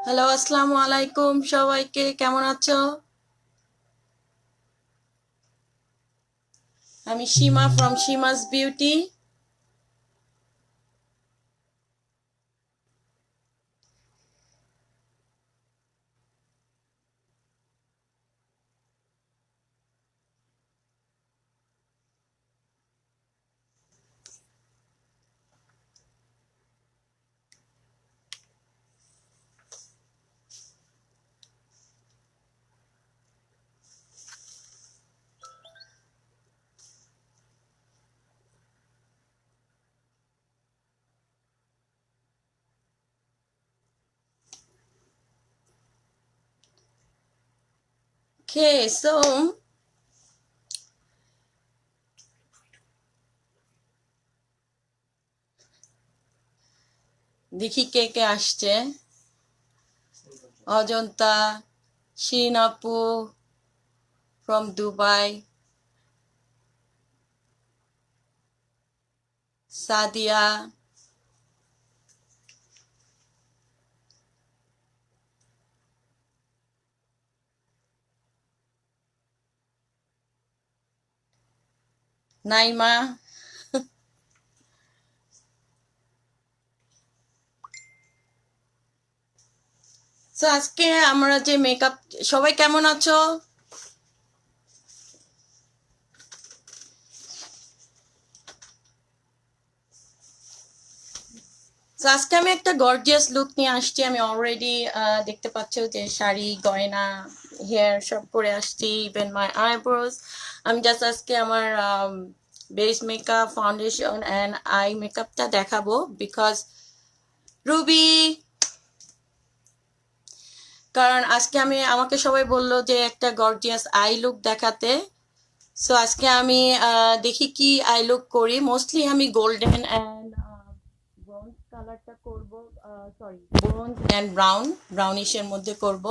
Hello, আসসালামু আলাইকুম সবাইকে, কেমন আছো? আমি সীমা ফ্রম সীমাস বিউটি। Okay, so দেখি কে কে আসছে। অজন্তা, শিন আপু ফ্রম দুবাই, সাদিয়া, নাইমা। তো আজকে আমরা যে মেকআপ, সবাই কেমন আছো? তো আজকে আমি একটা গর্জিয়াস লুক নিয়ে আসছি। আমি অলরেডি দেখতে পাচ্ছ যে শাড়ি, গয়না, হেয়ার সব করে আসছি, ইভেন মাই আইব্রোজ। আমি জাস্ট আজকে আমার base makeup, foundation and I মেকআপটা দেখাবো বিকজ রুবি, কারণ আজকে আমাকে সবাই বললো যে একটা গর্জিয়াস আই লুক দেখাতে। সো আজকে আমি দেখি কি আই লুক করি। মোস্টলি আমি গোল্ডেন অ্যান্ড ব্রোঞ্জ কালারটা করব, সরি ব্রোঞ্জ অ্যান্ড ব্রাউনিশের মধ্যে করব।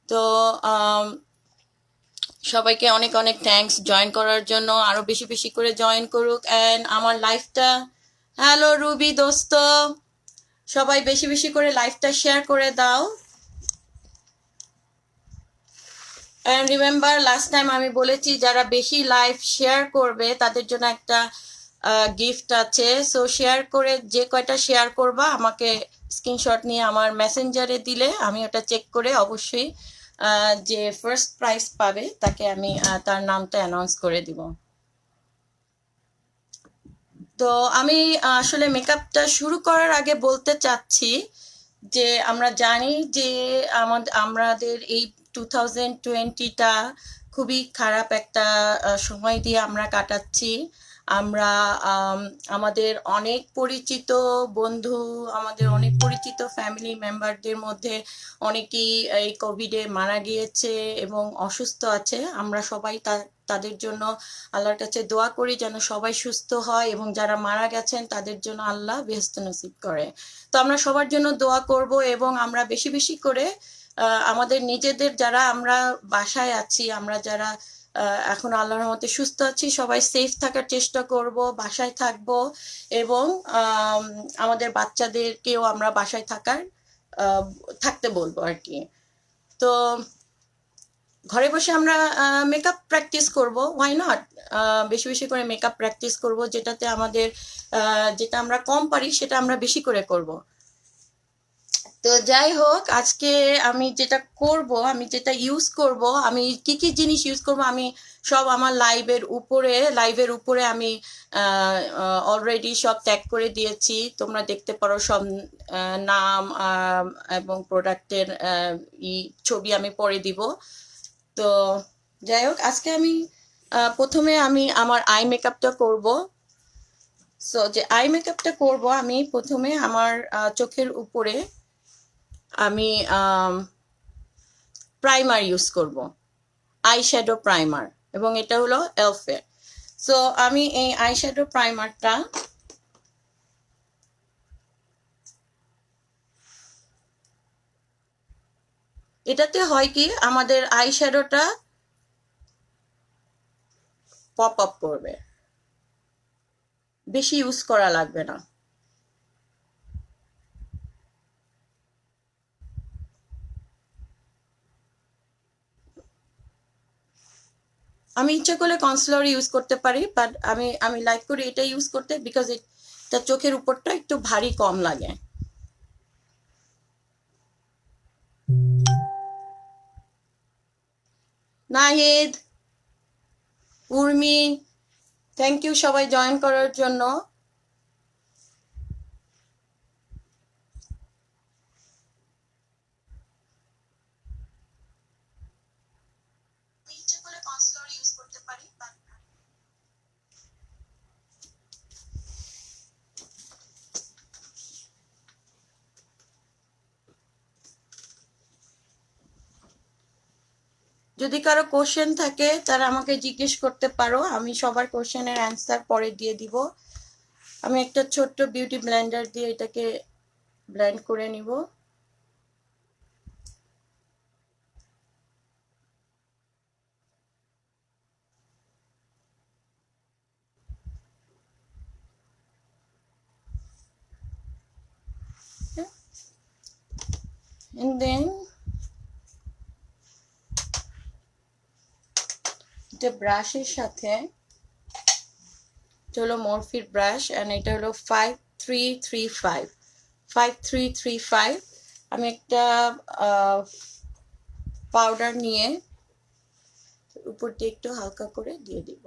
তো সবাইকে অনেক অনেক থ্যাঙ্কস জয়েন করার জন্য, আরো বেশি বেশি করে জয়েন করুক অ্যান্ড আমার লাইফটা। হ্যালো রুবি দোস্ত, সবাই বেশি বেশি করে লাইফটা শেয়ার করে দাও। অ্যান্ড রিমেম্বার, লাস্ট টাইম আমি বলেছি যারা বেশি লাইভ শেয়ার করবে তাদের জন্য একটা গিফট আছে। সো শেয়ার করে, যে কয়টা শেয়ার করবা আমাকে স্ক্রিনশট নিয়ে আমার মেসেঞ্জারে দিলে আমি ওটা চেক করে অবশ্যই যে ফার্স্ট প্রাইজ পাবে তাকে আমি তার নামটা অ্যানাউন্স করে দিব। তো আমি আসলে মেকআপটা শুরু করার আগে বলতে চাচ্ছি যে আমরা জানি যে আমাদের এই 2020টা খুবই খারাপ একটা সময় দিয়ে আমরা কাটাচ্ছি। আমরা আমাদের অনেক পরিচিত বন্ধু, আমাদের অনেক পরিচিত ফ্যামিলি মেম্বারদের মধ্যে অনেকেই এই কোভিডে মারা গিয়েছে এবং অসুস্থ আছে। আমরা সবাই তাদের জন্য আল্লাহর কাছে দোয়া করি যেন সবাই সুস্থ হয় এবং যারা মারা গেছেন তাদের জন্য আল্লাহ বেহেশত নসিব করে। তো আমরা সবার জন্য দোয়া করব এবং আমরা বেশি বেশি করে আমাদের নিজেদের, যারা আমরা বাসায় আছি, আমরা যারা এখন আল্লাহর রহমতে সুস্থ আছি, সবাই সেফ থাকার চেষ্টা করব, বাসায় থাকব এবং আমাদের বাচ্চাদেরকেও আমরা বাসায় থাকতে বলবো আর কি। তো ঘরে বসে আমরা মেকআপ প্র্যাকটিস করব, হোয়াই নট। বেশি বেশি করে মেকআপ প্র্যাকটিস করব, যেটাতে আমাদের যেটা আমরা কম পারি সেটা আমরা বেশি করে করব। তো যাই হোক, আজকে আমি যেটা করব, আমি যেটা ইউজ করব, আমি কি কি জিনিস ইউজ করব আমি সব আমার লাইভের উপরে আমি অলরেডি সব ট্যাগ করে দিয়েছি। তোমরা দেখতে পারো সব নাম এবং প্রোডাক্টের ছবি আমি পরে দিব। তো যাই হোক, আজকে আমি প্রথমে আমি আমার আই মেকআপটা করব। সো যে আই মেকআপটা করব, আমি প্রথমে আমার চোখের উপরে আমি প্রাইমার ইউজ করব, আই শ্যাডো প্রাইমার, এবং এটা হলো এলফের। সো আমি এই আই শ্যাডো প্রাইমারটা এটাতে হয় কি, আমাদের আই শ্যাডোটা পপ আপ করবে, বেশি ইউজ করা লাগবে না। আমি ইচ্ছা করলে কনসিলার ইউজ করতে পারি, বাট আমি লাইক করি এটা ইউজ করতে, বিকজ এটা চোখের উপরটা একটু ভারী কম লাগে। নাহিদ, উর্মি, থ্যাংক ইউ সবাই জয়েন করার জন্য। যদি কারো কোশ্চেন থাকে তারা আমাকে জিজ্ঞেস করতে পারো, আমি সবার কোশ্চেনের অ্যান্সার পরে দিয়ে দিব। আমি একটা ছোট্ট বিউটি ব্লেন্ডার দিয়ে এটাকে ব্লেন্ড করে নিব। And then এটা ব্রাশের সাথে, এটা হলো মরফির ব্রাশ, অ্যান্ড এটা হলো 5335 5335। আমি একটা পাউডার নিয়ে উপর দিয়ে একটু হালকা করে দিয়ে দিব।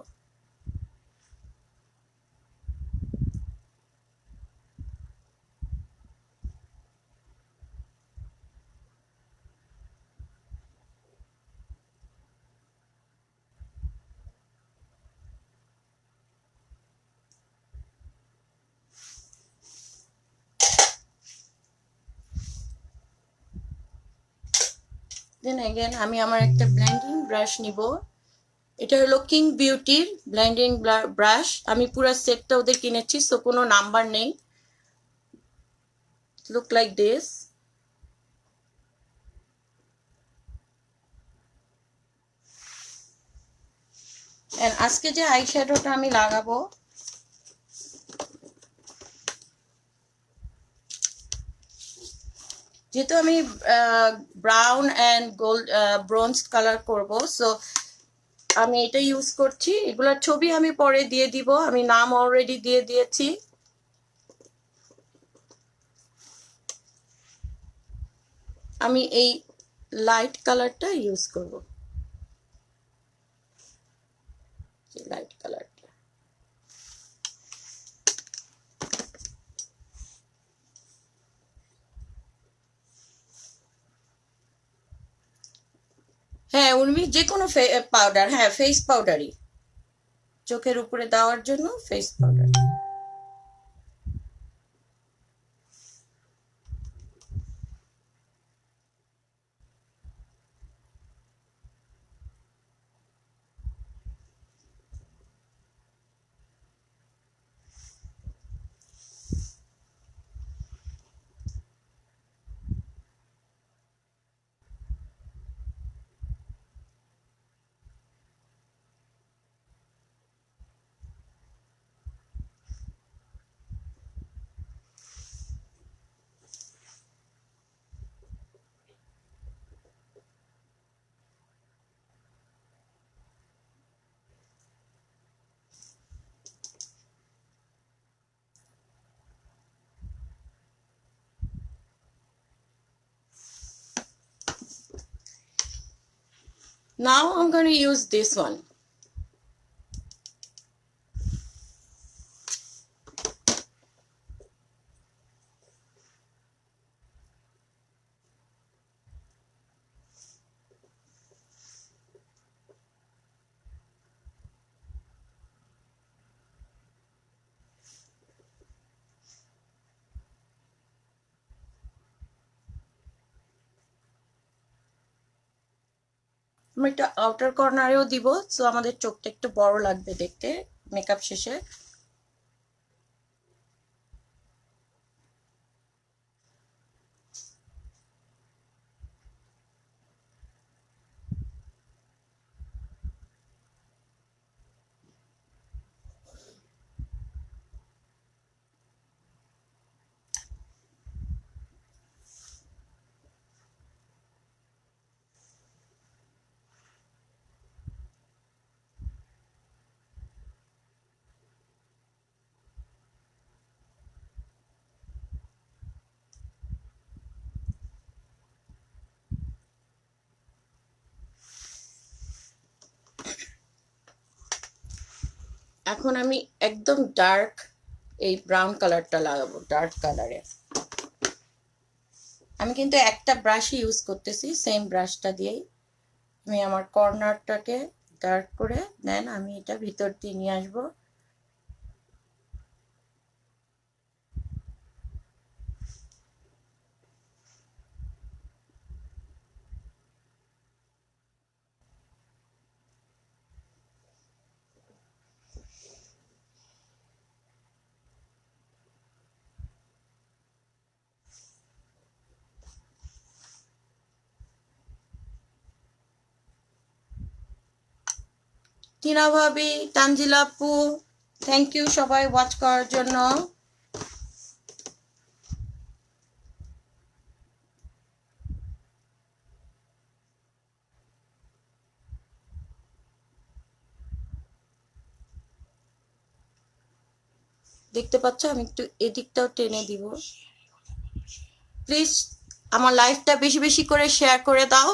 দেন এগেন আমি আমার একটা ব্লেন্ডিং ব্রাশ নিব। এটা হলো কিং বিউটির ব্লেন্ডিং ব্রাশ, আমি পুরো সেটটা ওদের কিনেছি, সো কোনো নাম্বার নেই। Look like this. এন্ড আজকে যে আই শ্যাডোটা আমি লাগাবো, যেহেতু আমি brown and gold bronze colour করব, সো আমি এটা ইউজ করছি। এগুলোর ছবি আমি পরে দিয়ে দিব, আমি নাম অলরেডি দিয়ে দিয়েছি। আমি এই লাইট কালারটা ইউজ করব, লাইট কালারটা। হ্যাঁ উর্মি, যে কোনো পাউডার, হ্যাঁ ফেস পাউডারই, চোখের উপরে দেওয়ার জন্য face powder. Now I'm going to use this one. আমরা একটা আউটার কর্নারেও দিব, সো আমাদের চোখটা একটু বড় লাগবে দেখতে মেকআপ শেষে। এখন আমি একদম ডার্ক এই ব্রাউন কালারটা লাগাবো, ডার্ক কালারে। আমি কিন্তু একটা ব্রাশই ইউজ করতেছি, সেম ব্রাশটা দিয়েই আমি আমার কর্নারটাকে ডার্ক করে দেন আমি এটা ভিতর দিয়ে নিয়ে আসবো। টিনা ভাবি, তানজিলা আপু, থ্যাংক ইউ সবাই ওয়াচ করার জন্য। দেখতে পাচ্ছ আমি একটু এদিকটাও টেনে দিব। প্লিজ আমার লাইফটা বেশি বেশি করে শেয়ার করে দাও।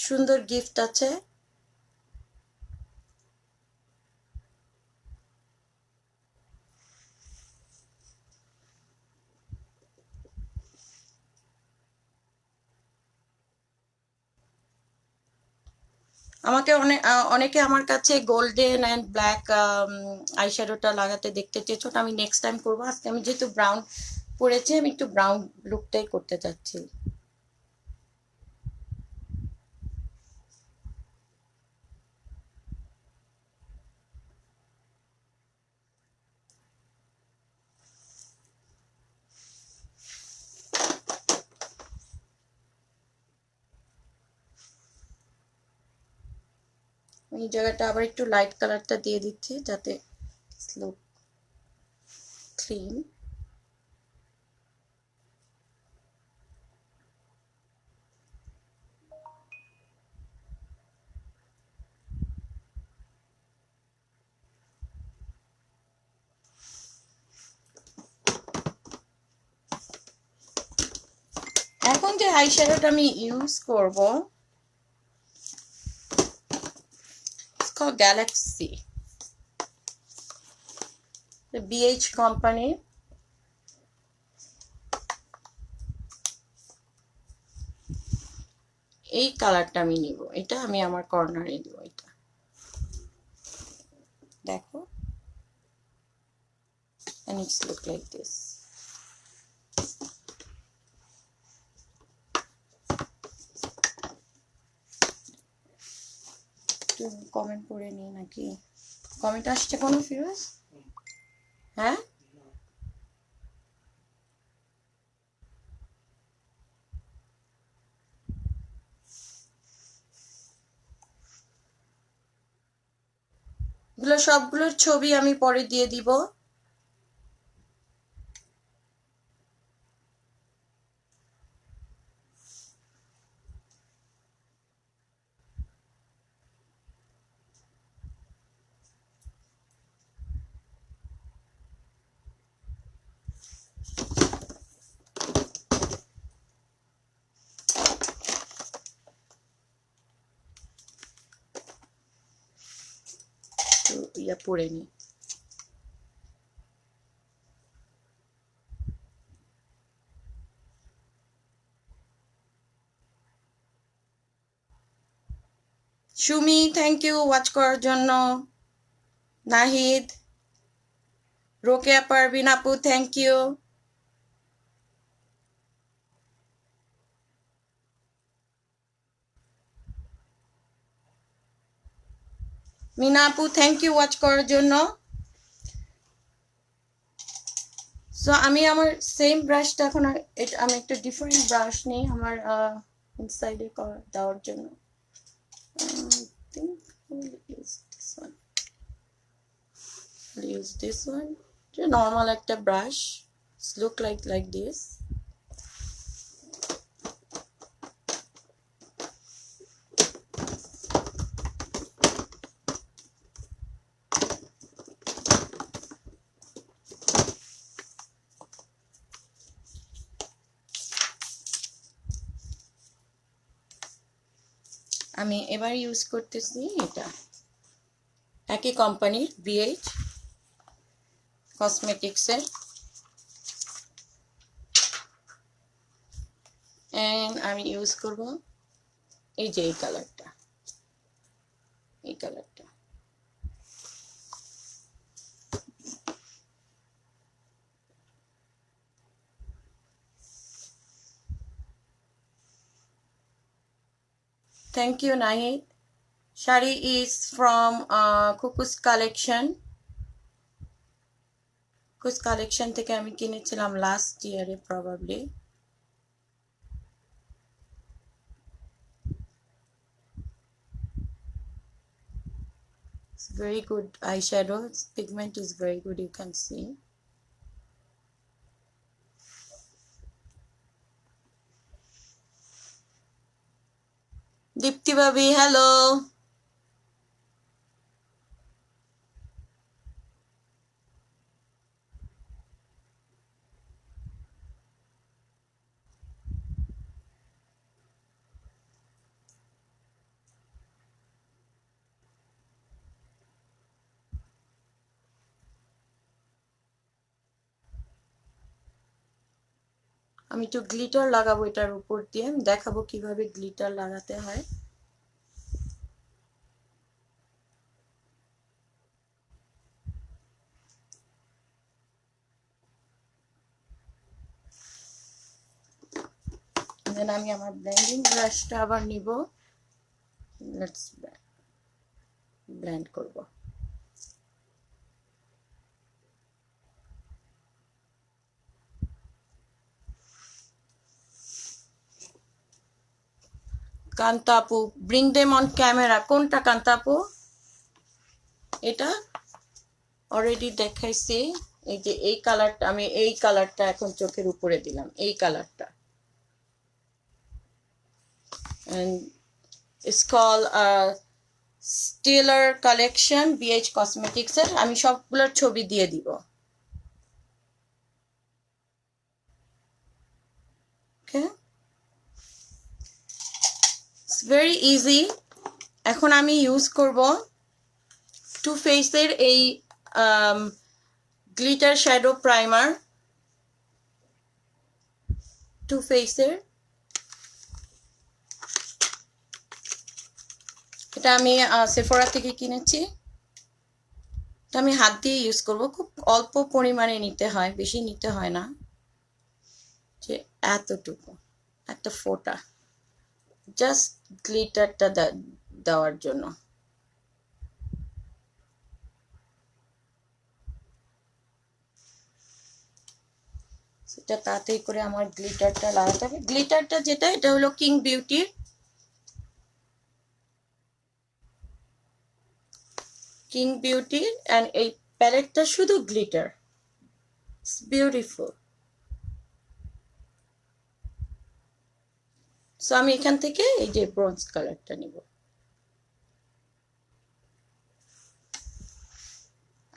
সুন্দর গিফট আছে। আমাকে অনেকে আমার কাছে গোল্ডেন অ্যান্ড ব্ল্যাক আইশ্যাডোটা লাগাতে দেখতে চেয়েছো, ওটা আমি নেক্সট টাইম করবো। আজকে আমি যেহেতু ব্রাউন পরেছি, আমি একটু ব্রাউন লুকটাই করতে চাচ্ছি। এই জায়গাটা আবার একটু লাইট কালারটা দিয়ে দিচ্ছি যাতে লুক ক্লিন। এখন যে আইশ্যাডোটা আমি ইউজ করব, গ্যালাক্সি, বিএইচ কোম্পানি। এই কালারটা আমি নিব, এটা আমি আমার কর্নারে দিব। এটা দেখো, and it's look like this. Comment করে নি নাকি? কমেন্ট আসছে কোনো ফিরোজ? হ্যাঁ, এগুলো সবগুলোর ছবি আমি পরে দিয়ে দিব। ইয়া পরে নি। সুমি, থ্যাংক ইউ ওয়াচ করার জন্য। নাহিদ, রোকেয়া পারভিন আপু, থ্যাংক ইউ। মিনা আপু থ্যাংক ইউ ওয়াচ করার জন্য। সো আমি আমার সেম ব্রাশটা এখন আমি একটা ডিফারেন্ট ব্রাশ নেই আমার ইনসাইডে দেওয়ার জন্য। think we'll use this one. We'll use this one. Just normal একটা brush. It's look like this. আমি এবার ইউজ করতেছি এটা একই কোম্পানির BH কসমেটিক্সের এন্ড আমি ইউজ করব এই যে এই কালারটা thank you Nahid. Sari is from কুকুস কালেকশন থেকে আমি কিনেছিলাম লাস্ট ইয়ারে প্রবাবলি। It's very good eyeshadow. Its pigment is very good, you can see. Dipti Babi, hello. আমি একটু গ্লিটার লাগাবো এটার উপর দিয়ে, দেখাবো কিভাবে গ্লিটার লাগাতে হয়। দেন আমি আমার ব্লেন্ডিং ব্রাশটা আবার নিব, লেটস ব্লেন্ড করব। কান্তাপু ব্রিং দেম অন ক্যামেরা, কোনটা কান্তাপু? এটা অলরেডি দেখাইছি, এই যে এই কালারটা, আমি এই কালারটা এখন চোখের উপরে দিলাম, এই কালারটা। and it's called Stellar Collection BH Cosmetics এর। আমি সবগুলোর ছবি দিয়ে দিব। Okay, it's very easy. এখন আমি ইউজ করব টু ফেসের এই গ্লিটার শ্যাডো প্রাইমার, টু ফেসের। এটা আমি সেফোরা থেকে কিনেছি। এটা আমি হাত দিয়ে ইউজ করব, খুব অল্প পরিমাণে নিতে হয়, বেশি নিতে হয় না, যে এতটুকু একটা ফোঁটা, জাস্ট গ্লিটারটা দেওয়ার জন্য। সেটা তাড়াতাড়ি করে আমার গ্লিটারটা লাগাতে হবে। গ্লিটারটা যেটা, এটা হলো কিং বিউটির অ্যান্ড এই প্যালেটটা শুধু গ্লিটার, ইটস বিউটিফুল। সো আমি এখান থেকে এই যে ব্রোঞ্জ কালারটা নিব।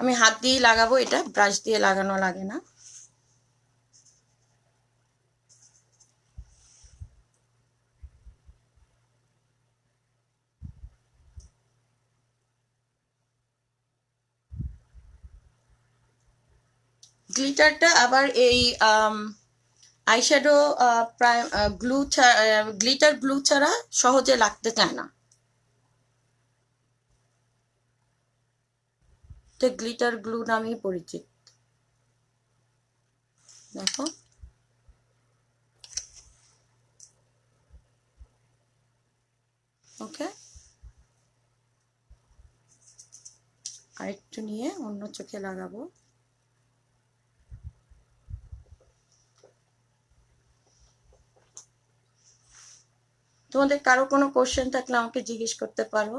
আমি হাত দিয়ে লাগাবো, এটা ব্রাশ দিয়ে লাগানো লাগে না। গ্লিটারটা আবার এই আইশ্যাডো গ্লিটার গ্লু ছাড়া সহজে লাগতে চায় না। এটা গ্লিটার গ্লু নামেই পরিচিত, দেখো। ওকে, আরেকটু নিয়ে অন্য চোখে লাগাবো। তোমাদের কারো কোনো কোশ্চেন থাকলে আমাকে জিজ্ঞেস করতে পারো।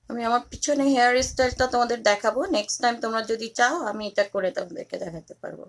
আমি আমার পিছনে হেয়ার স্টাইলটা তোমাদের দেখাবো নেক্সট টাইম, তোমরা যদি চাও আমি এটা করে তোমাদেরকে দেখাতে পারবো।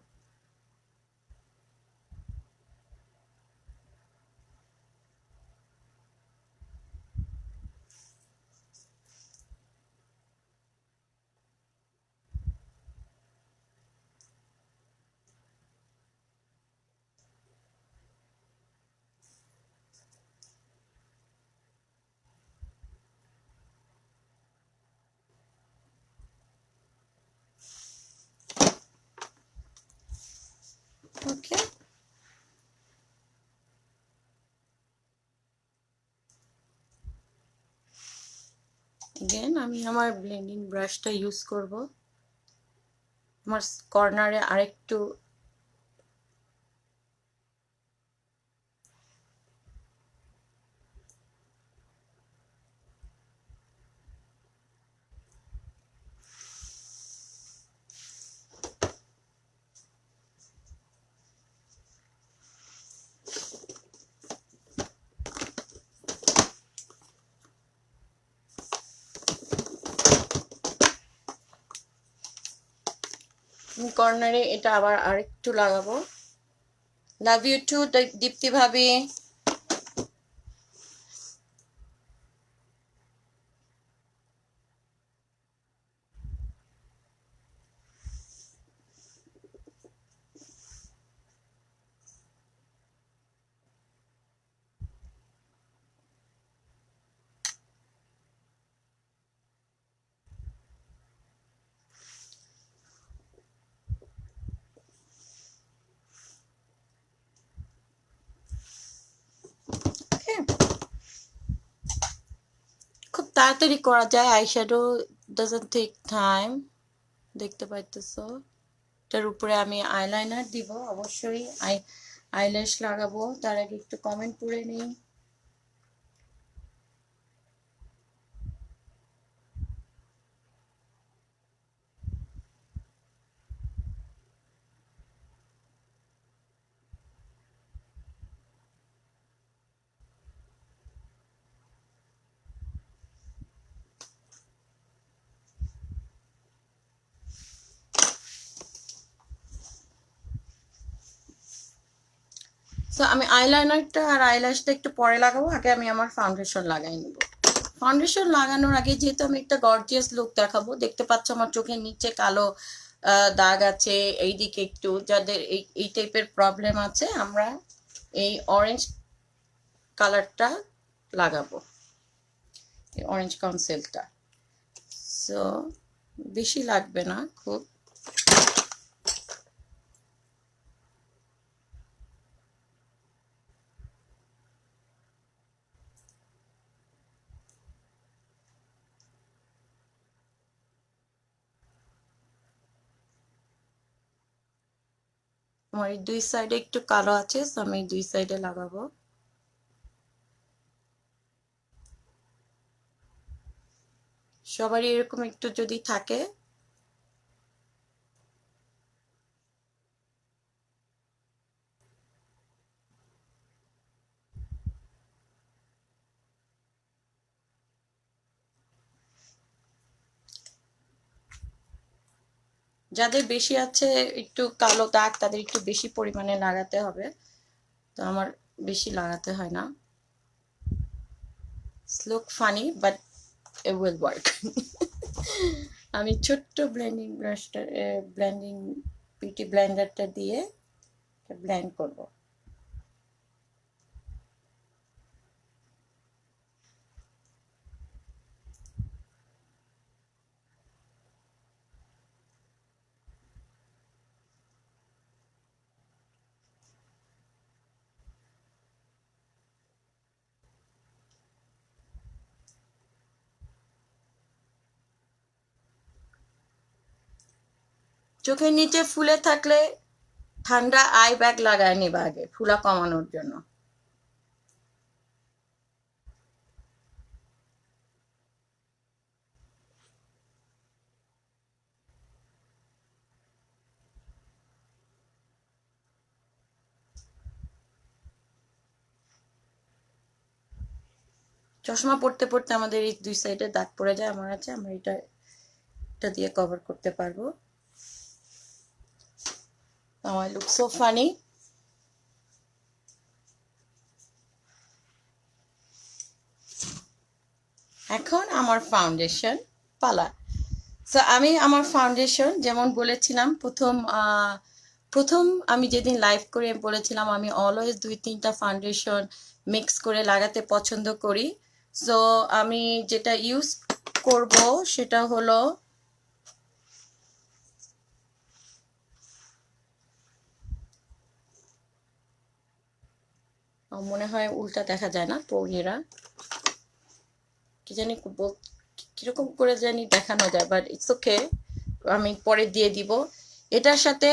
ওকে, এগেন আমি আমার ব্লেন্ডিং ব্রাশটা ইউজ করব আমার কর্নারে আরেকটু। কর্নারে এটা আবার আরেকটু লাগাবো। লাভ ইউ টু দীপ্তি ভাবি। খুব তাড়াতাড়ি করা যায়, আইশ্যাডো ডাজন্ট টেক টাইম। দেখতে পাইতেছো, এটার উপরে আমি আইলাইনার দিব অবশ্যই, আইল্যাশ লাগাবো। তার আগে একটু কমেন্ট পড়ে নিই। সো আমি আইলাইনারটা আর আইল্যাশটা একটু পরে লাগাবো, আগে আমি আমার ফাউন্ডেশন লাগাই নিব। ফাউন্ডেশন লাগানোর আগে যেহেতু আমি একটা গর্জিয়াস লুক দেখাবো, দেখতে পাচ্ছ আমার চোখের নিচে কালো দাগ আছে, এইদিকে একটু, যাদের এই টাইপের প্রবলেম আছে, আমরা এই অরেঞ্জ কালারটা লাগাবো, এই অরেঞ্জ কনসিলটা। সো বেশি লাগবে না খুব। আমার এই দুই সাইডে একটু কালো আছে, সো আমি দুই সাইডে লাগাবো। সবারই এরকম একটু যদি থাকে। যাদের বেশি আছে একটু কালো দাগ, তাদের একটু বেশি পরিমাণে লাগাতে হবে, তো আমার বেশি লাগাতে হয় না। Look funny but it will work. আমি ছোট্ট ব্লেন্ডিং ব্রাশটা, ব্লেন্ডিং বিউটি ব্লেন্ডারটা দিয়ে ব্লেন্ড করব। চোখের নিচে ফুলে থাকলে ঠান্ডা আই ব্যাগ লাগায় নিবা আগে ফুলা কমানোর জন্য। চশমা পড়তে পড়তে আমাদের এই দুই সাইডে দাগ পড়ে যায়, আমার আছে, আমরা এটা দিয়ে কভার করতে পারবো। Now I look so funny. এখন আমার ফাউন্ডেশন পালা। সো আমি আমার ফাউন্ডেশন যেমন বলেছিলাম প্রথম আমি যেদিন লাইভ করে বলেছিলাম আমি অলওয়েজ 2-3টা ফাউন্ডেশন মিক্স করে লাগাতে পছন্দ করি। সো আমি যেটা ইউজ করব সেটা হলো মনে হয় উল্টা দেখা যায় না পৌনিরা, কি জানি কিরকম করে জানি দেখানো যায়, বাট ইটস ওকে, আমি পরে দিয়ে দিব। এটার সাথে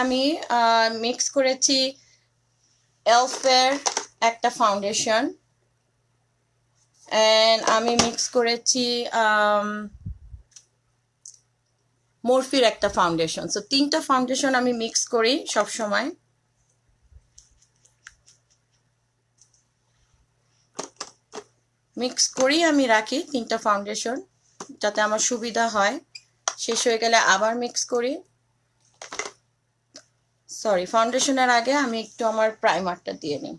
আমি মিক্স করেছি এলফের একটা ফাউন্ডেশন, অ্যান্ড আমি মিক্স করেছি মরফির একটা ফাউন্ডেশন। সো 3টা ফাউন্ডেশন আমি মিক্স করি সব সময়। মিক্স করি আমি রাখি 3টা ফাউন্ডেশন যাতে আমার সুবিধা হয়, শেষ হয়ে গেলে আবার মিক্স করি। সরি, ফাউন্ডেশনের আগে আমি একটু আমার প্রাইমারটা দিয়ে নিই।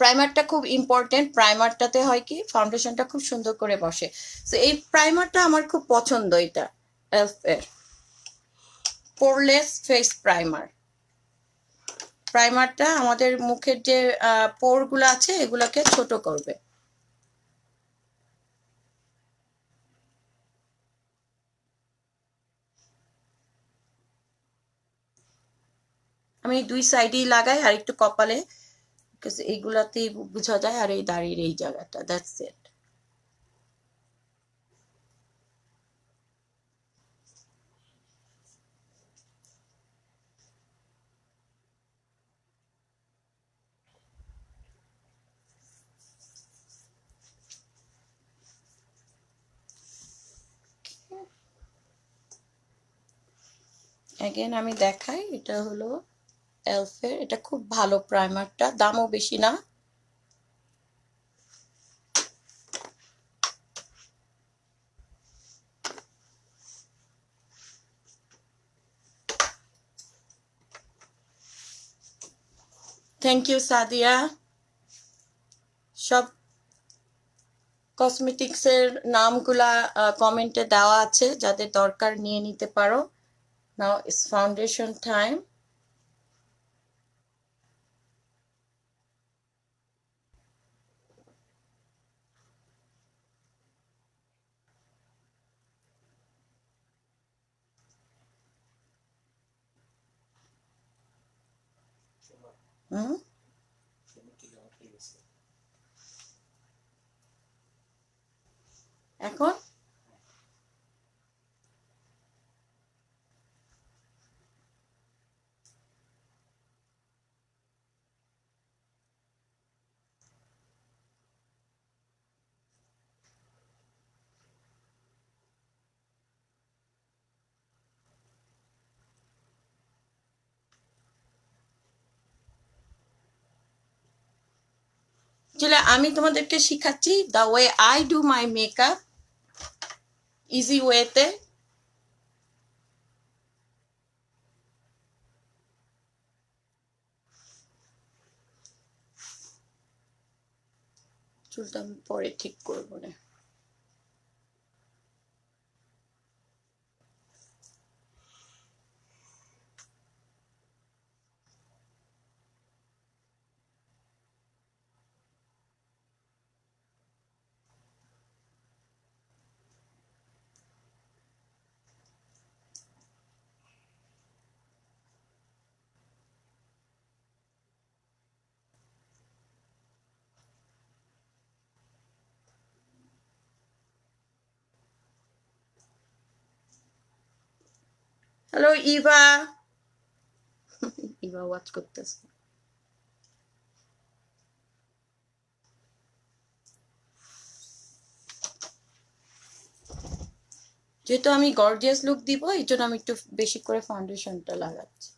প্রাইমারটা খুব ইম্পর্টেন্ট। প্রাইমারটাতে হয় কি ফাউন্ডেশনটা খুব সুন্দর করে বসে। সো এই প্রাইমারটা আমার খুব পছন্দ, এটা এলফের পোরলেস ফেস প্রাইমার। প্রাইমারটা আমাদের মুখের যে পোরগুলো আছে এগুলোকে ছোট করবে। আমি দুই সাইডেই লাগাই আর একটু কপালে, এইগুলাতেই বোঝা যায়, আর এই দাড়ির এই জায়গাটা, দ্যাটস ইট। অ্যাগেন আমি দেখাই, এটা হলো এলফের, এটা খুব ভালো প্রাইমারটা, দামও বেশি না। Thank you Sadia. সব কসমেটিক্সের নামগুলা কমেন্টে দেওয়া আছে, যাদের দরকার নিয়ে নিতে পারো। Now it's foundation time. Hmm, এখন আসলে আমি তোমাদেরকে শিখাচ্ছি the way I do my makeup, easy ওয়েতে। চুলটা আমি পরে ঠিক করবো না। হ্যালো ইভা। ইভা ওয়াচ করতেছে। যেহেতু আমি গর্জিয়াস লুক দিব, এই জন্য আমি একটু বেশি করে ফাউন্ডেশনটা লাগাচ্ছি।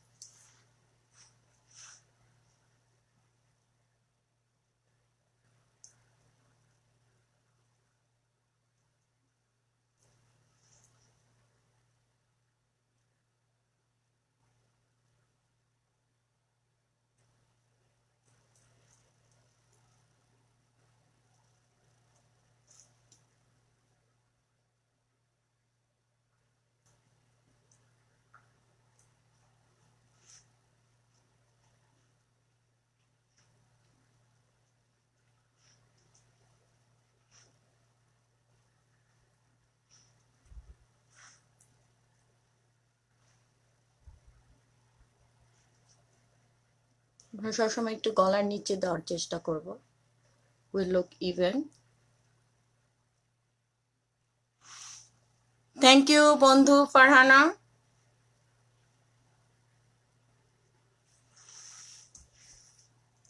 আমরা সবসময় একটু গলার নিচে দেওয়ার চেষ্টা করব, will look even. Thank you বন্ধু ফারহানা।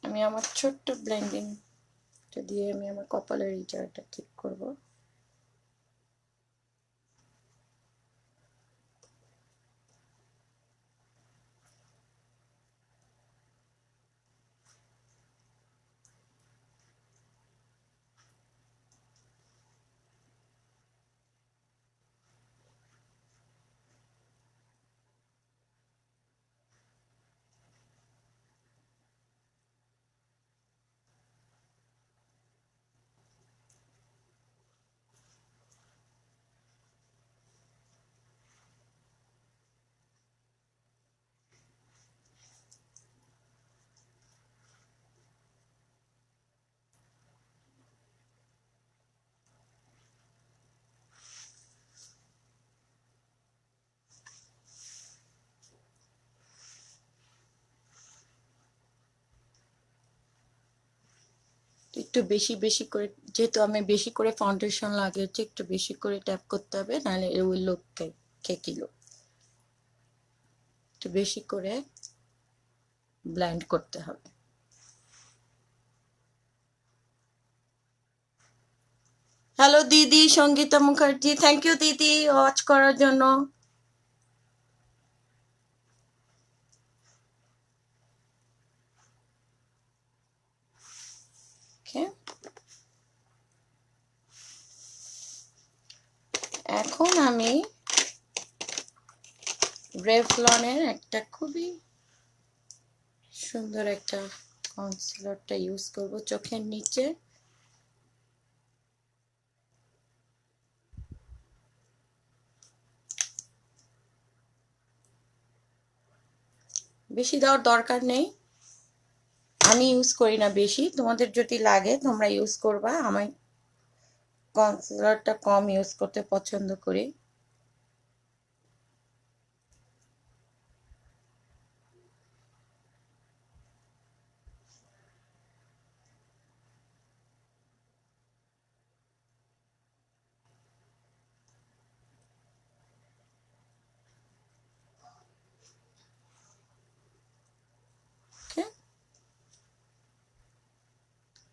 আমি আমার ছোট্ট ব্লেন্ডিং দিয়ে আমি আমার কপালের এই জায়গাটা ঠিক করব। একটু বেশি বেশি করে, যেহেতু আমি বেশি করে ফাউন্ডেশন লাগিয়েছি, একটু বেশি করে ট্যাপ করতে হবে, নাহলে it will look কেকি look। একটু বেশি করে ব্লেন্ড করতে হবে। হ্যালো দিদি সঙ্গীতা মুখার্জি, থ্যাংক ইউ দিদি ওয়াচ করার জন্য। এখন আমি রেভলনের একটা খুবই সুন্দর একটা কনসিলারটা ইউজ করব চোখের নিচে। বেশি দেওয়ার দরকার নেই, আমি ইউজ করি না বেশি, তোমাদের যদি লাগে তোমরা ইউজ করবা। আমি কনসিলারটা কম ইউজ করতে পছন্দ করি।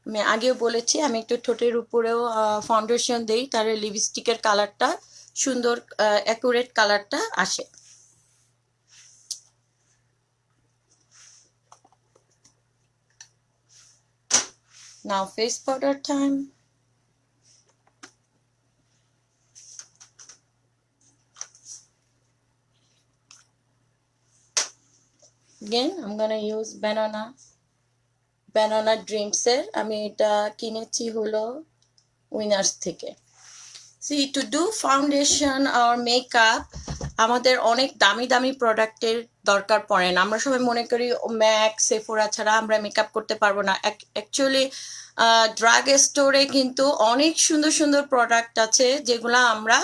আমি আগেও বলেছি আমি একটু ঠোঁটের উপরেও ফাউন্ডেশন দেই, তাহলে লিপস্টিকের কালারটা সুন্দর অ্যাকুরেট কালারটা আসে। Now face powder time. Again I'm gonna use banana dreams এর, আমি এটা কিনেছি হলো উইনার্স থেকে। See, to do foundation or makeup আমাদের অনেক দামি দামি প্রোডাক্টের দরকার পড়ে না। আমরা সবাই মনে করি ম্যাক সেফোরা ছাড়া আমরা মেকআপ করতে পারবো না। অ্যাকচুয়ালি ড্রাগ স্টোরে কিন্তু অনেক সুন্দর সুন্দর প্রোডাক্ট আছে যেগুলো আমরা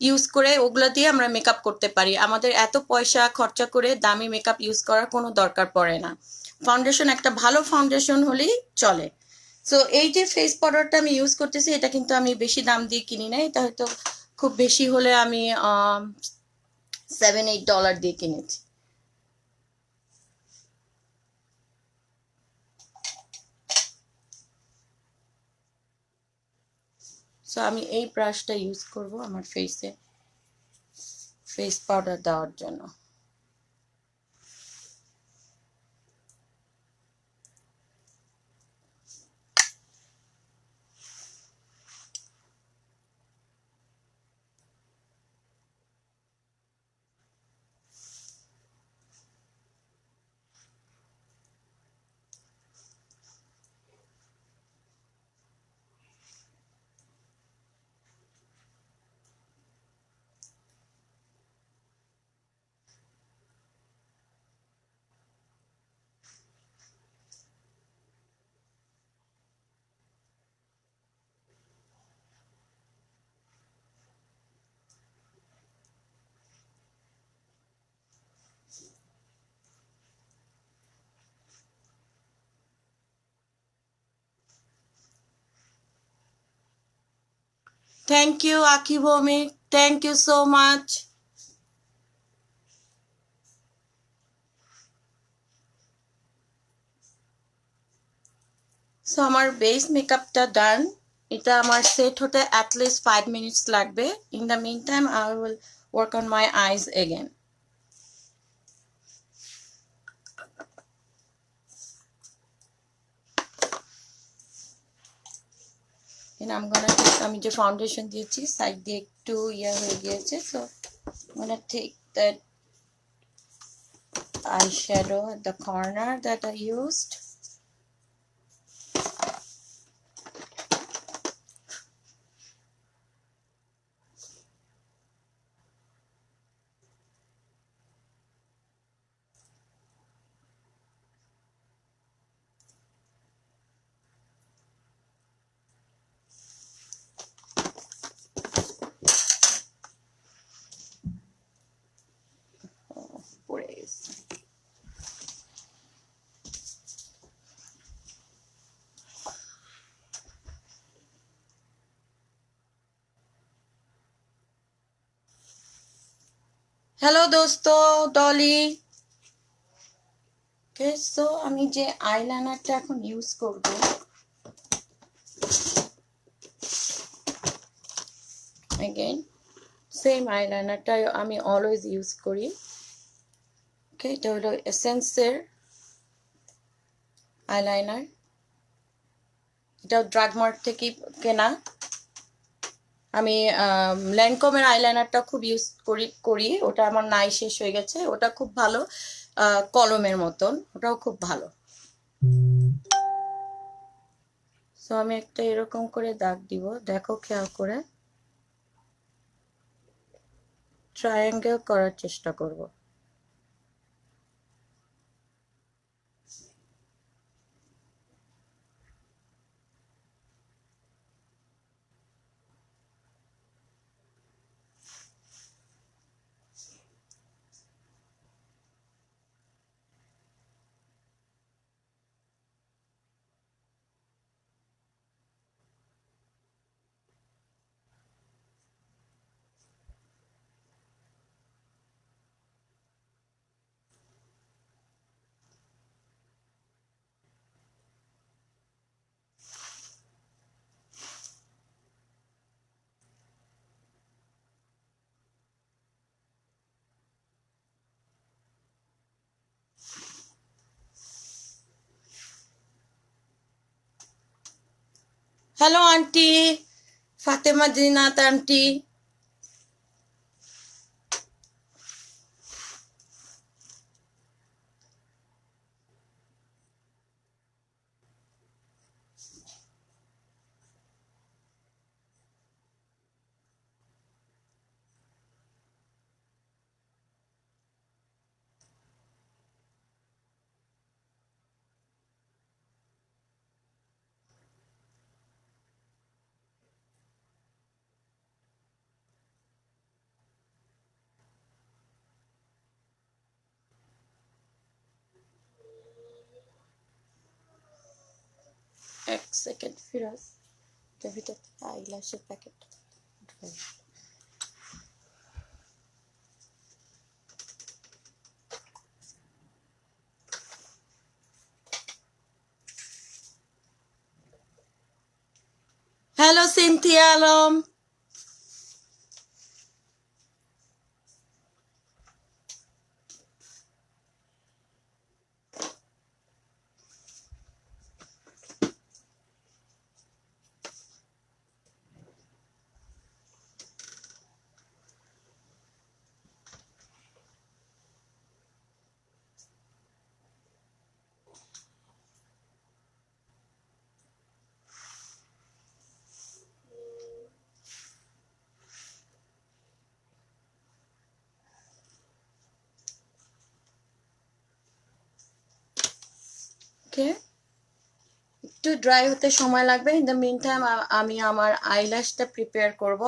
ইউজ করে ওগুলো দিয়ে আমরা মেকআপ করতে পারি। আমাদের এত পয়সা খরচা করে দামি মেকআপ ইউজ করার কোনো দরকার পড়ে না। ফাউন্ডেশন একটা ভালো ফাউন্ডেশন হলেই চলে। সো এই যে ফেস পাউডারটা আমি ইউজ করতেছি, এটা কিন্তু আমি বেশি দাম দিয়ে কিনি না। এটা হয়তো খুব বেশি হলে আমি $7-8 দিয়ে কিনেছি। সো আমি এই ব্রাশটা ইউজ করব আমার ফেসে ফেস পাউডার দেওয়ার জন্য। Thank you, Akibomik. Thank you so much. So আমার বেস মেকআপটা ডান। এটা আমার সেট হতে at least 5 minutes লাগবে। In the meantime, I will work on my eyes again. And I'm gonna take, আমি যে ফাউন্ডেশন দিয়েছি সাইড দিয়ে একটু হয়ে গিয়েছে, so I'm gonna take that eyeshadow at the corner that I used. পড়ে গেছে। হ্যালো দোস্ত ডলি। ওকে, সো আমি যে আইলাইনারটা এখন ইউজ করব, again সেম আইলাইনারটা আমি অলওয়েজ ইউজ করি। ওকে, এটা হলো এসেন্সের আইলাইনার। এটা ড্রাগমার্ট থেকে কেনা। আমি ল্যানকমের আইলাইনারটা খুব ইউজ করি ওটা আমার নাই, শেষ হয়ে গেছে। ওটা খুব ভালো, কলমের মতন, ওটাও খুব ভালো। সো আমি একটা এরকম করে দাগ দিব, দেখো খেয়াল করে ট্রায়াঙ্গেল করার চেষ্টা করব। Hello aunty Fatema Zinat aunty. এক সেকেন্ড ফিরোজ, এটার ভিতর থেকে আইল্যাশের packet. Hello Sinthia Alam. Okay, একটু ড্রাই হতে সময় লাগবে। ইন দ্য মিন টাইম আমি আমার আইল্যাশটা প্রিপেয়ার করব।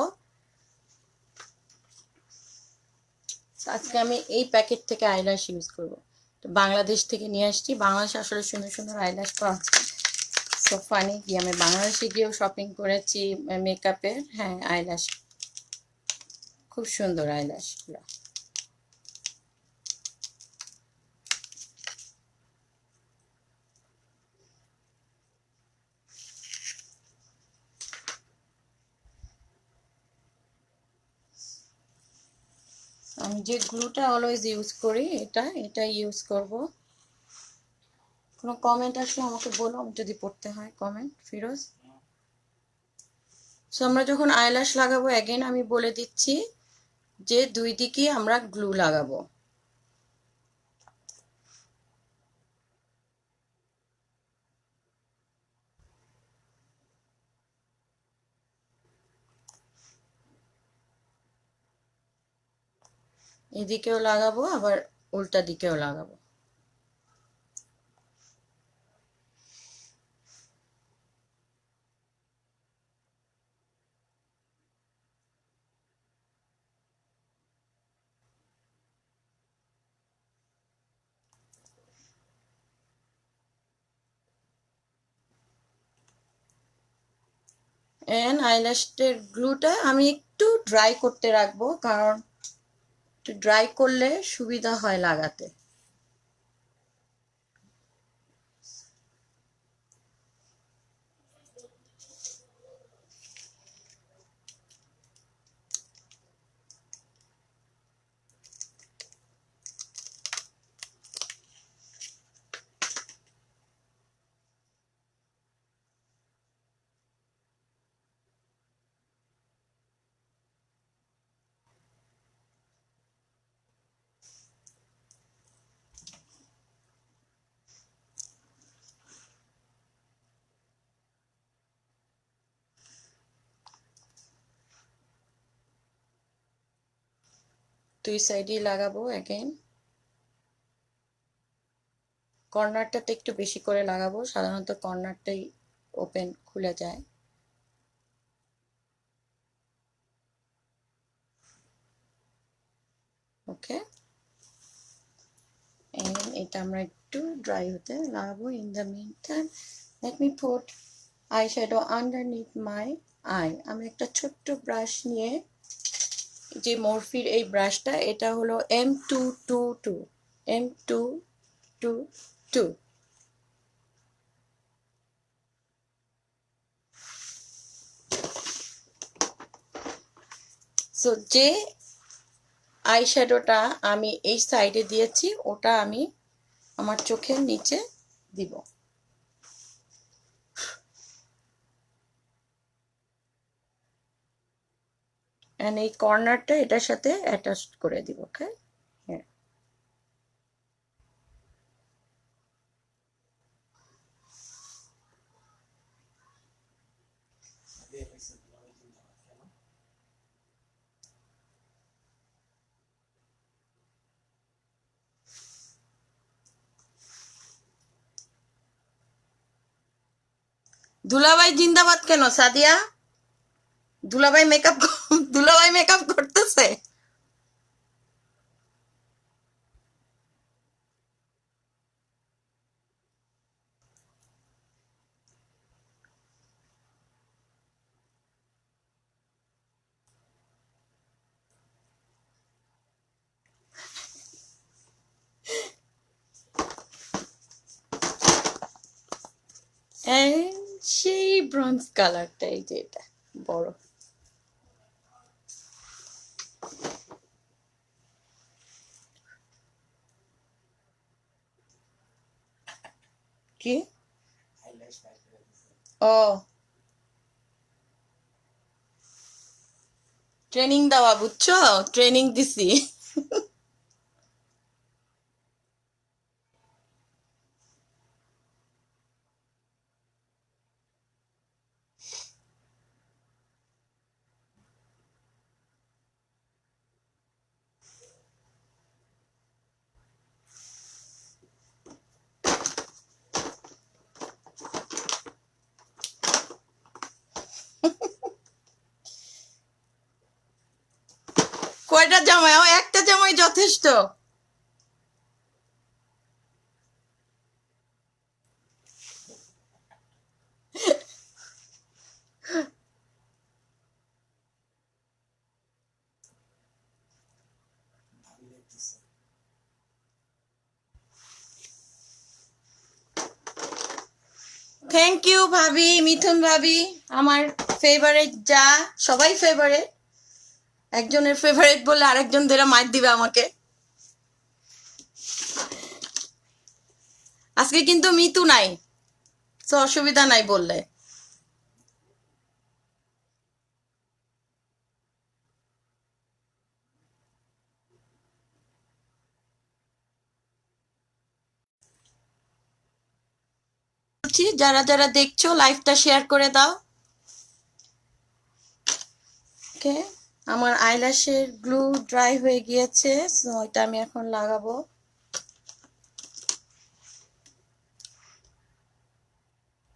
আজকে আমি এই প্যাকেট থেকে আইল্যাশ ইউজ করব। তো বাংলাদেশ থেকে নিয়ে আসছি। বাংলাদেশে আসলে সুন্দর সুন্দর আইল্যাশ পাওয়া যায়। সো ফানি কি আমি বাংলাদেশে গিয়েও শপিং করেছি মেকআপের। হ্যাঁ, আইল্যাশ খুব সুন্দর আইল্যাশগুলো। আমি যে গ্লুটা অলওয়েজ ইউজ করি এটা ইউজ করব। কোনো কমেন্ট আসলে আমাকে বলো, যদি পড়তে হয় কমেন্ট। ফিরোজ, সো আমরা যখন আইল্যাশ লাগাবো, অ্যাগেন আমি বলে দিচ্ছি যে দুই দিকেই আমরা গ্লু লাগাবো। এদিকেও লাগাবো, আবার উল্টা দিকেও লাগাবো। এন্ড আইল্যাশের গ্লুটা আমি একটু ড্রাই করতে রাখবো, কারণ একটু ড্রাই করলে সুবিধা হয় লাগাতে। দুই সাইডেই লাগাবো অ্যাগেন। কর্নারটাতে একটু বেশি করে লাগাবো, সাধারণত কর্নারটাই ওপেন খুলে যায়। ওকে, এটা আমরা একটু ড্রাই হতে লাগাবো। In the meantime let me put eye shadow underneath my eye. আমি একটা ছোট্ট ব্রাশ নিয়ে, যে মরফির এই ব্রাশটা, এটা হলো M222 M222। সো যে আই শ্যাডোটা আমি এই সাইডে দিয়েছি, ওটা আমি আমার চোখের নিচে দিব। এন্ড এই কর্নারটা এটার সাথে অ্যাটাচ করে দিব। ওকে, হ্যাঁ। দুলাভাই জিন্দাবাদ কেন সাদিয়া? দুলাভাই মেকআপ দুলাভাই মেকআপ করতেছে। সেই ব্রঞ্জ কালারটা, এই যে এটা। বড়। কি? ও ট্রেনিং দেওয়া, বুঝছো? ট্রেনিং দিছি। কয়টা জামাই? ও একটা জামাই যথেষ্ট। থ্যাংক ইউ ভাবি, মিথুন ভাবি, আমার ফেভারিট যা, সবাই ফেভারিট। একজনের ফেভারিট বলে আরেকজন ধরে মাইর দিবে আমাকে। আজকে কিন্তু মিতু নাই, তো অসুবিধা নাই বললে। যারা যারা দেখছো লাইভটা শেয়ার করে দাও। ওকে, আমার আইল্যাশের গ্লু ড্রাই হয়ে গিয়েছে, সো এটা আমি এখন লাগাবো।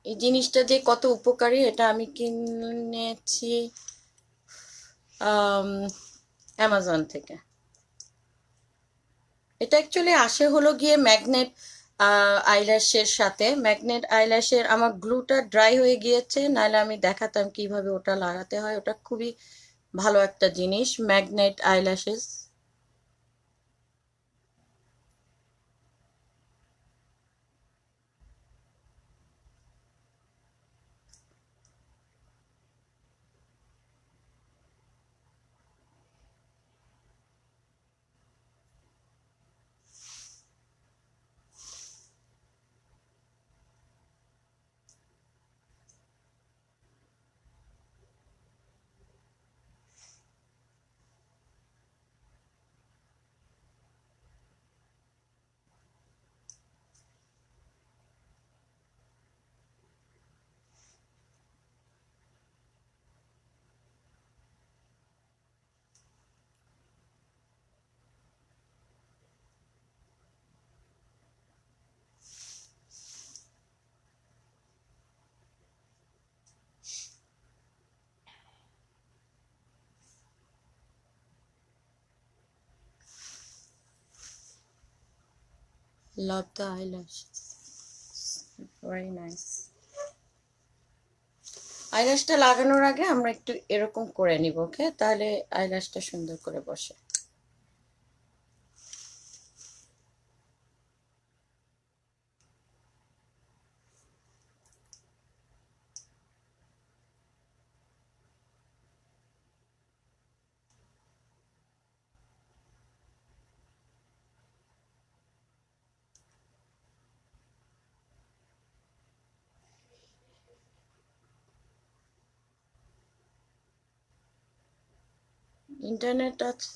এই জিনিসটা যে কত উপকারী এটা আমি কিনেছি অ্যামাজন থেকে। এটা অ্যাকচুয়ালি আসে হলো গিয়ে ম্যাগনেট আইল্যাশের সাথে। ম্যাগনেট আইল্যাশের আমার গ্লুটা ড্রাই হয়ে গিয়েছে, নাহলে আমি দেখাতাম কিভাবে ওটা লাগাতে হয়। ওটা খুবই ভালো একটা জিনিস, magnet eyelashes. Love the eyelashes, very nice. আইল্যাশটা লাগানোর আগে আমরা একটু এরকম করে নিব, ওকে? তাহলে আইল্যাশটা সুন্দর করে বসে। ইন্টারনেট আছে?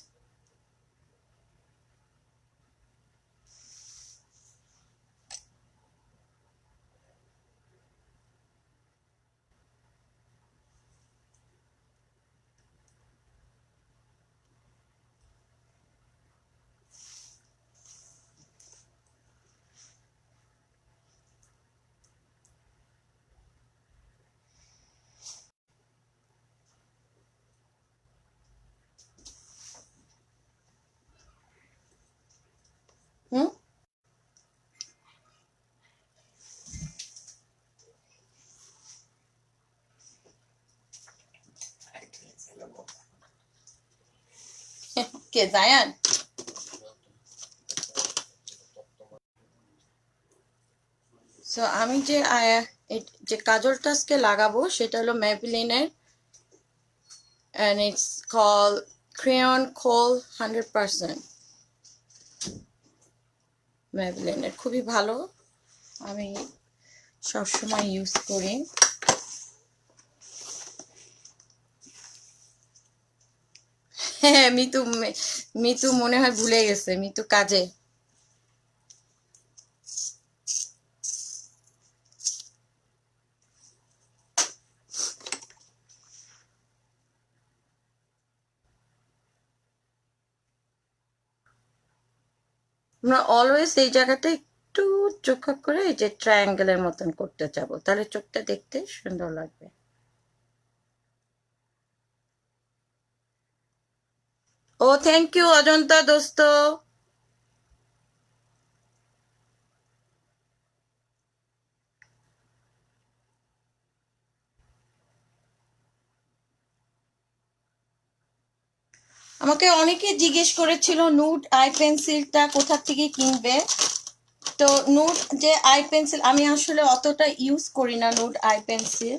হুম, কে জায়ান? সো আমি যে যে কাজলটা আজকে লাগাবো সেটা হলো ম্যাবলিনের and it's called Crayon Kohl 100%. Maybelline খুবই ভালো, আমি সবসময় ইউজ করি। হ্যাঁ, মিতু মনে হয় ভুলে গেছে, মিতু কাজে। আমরা অলওয়েজ এই জায়গাটা একটু চোখ করে এই যে ট্রায়াঙ্গেলের মতন করতে যাবো, তাহলে চোখটা দেখতে সুন্দর লাগবে। ও থ্যাংক ইউ অজন্তা দোস্ত। আমাকে অনেকে জিজ্ঞেস করেছিল নুড আই পেন্সিলটা কোথা থেকে কিনবে। তো নুড যে আই পেন্সিল, আমি আসলে অতটা ইউজ করি না নুড আই পেন্সিল।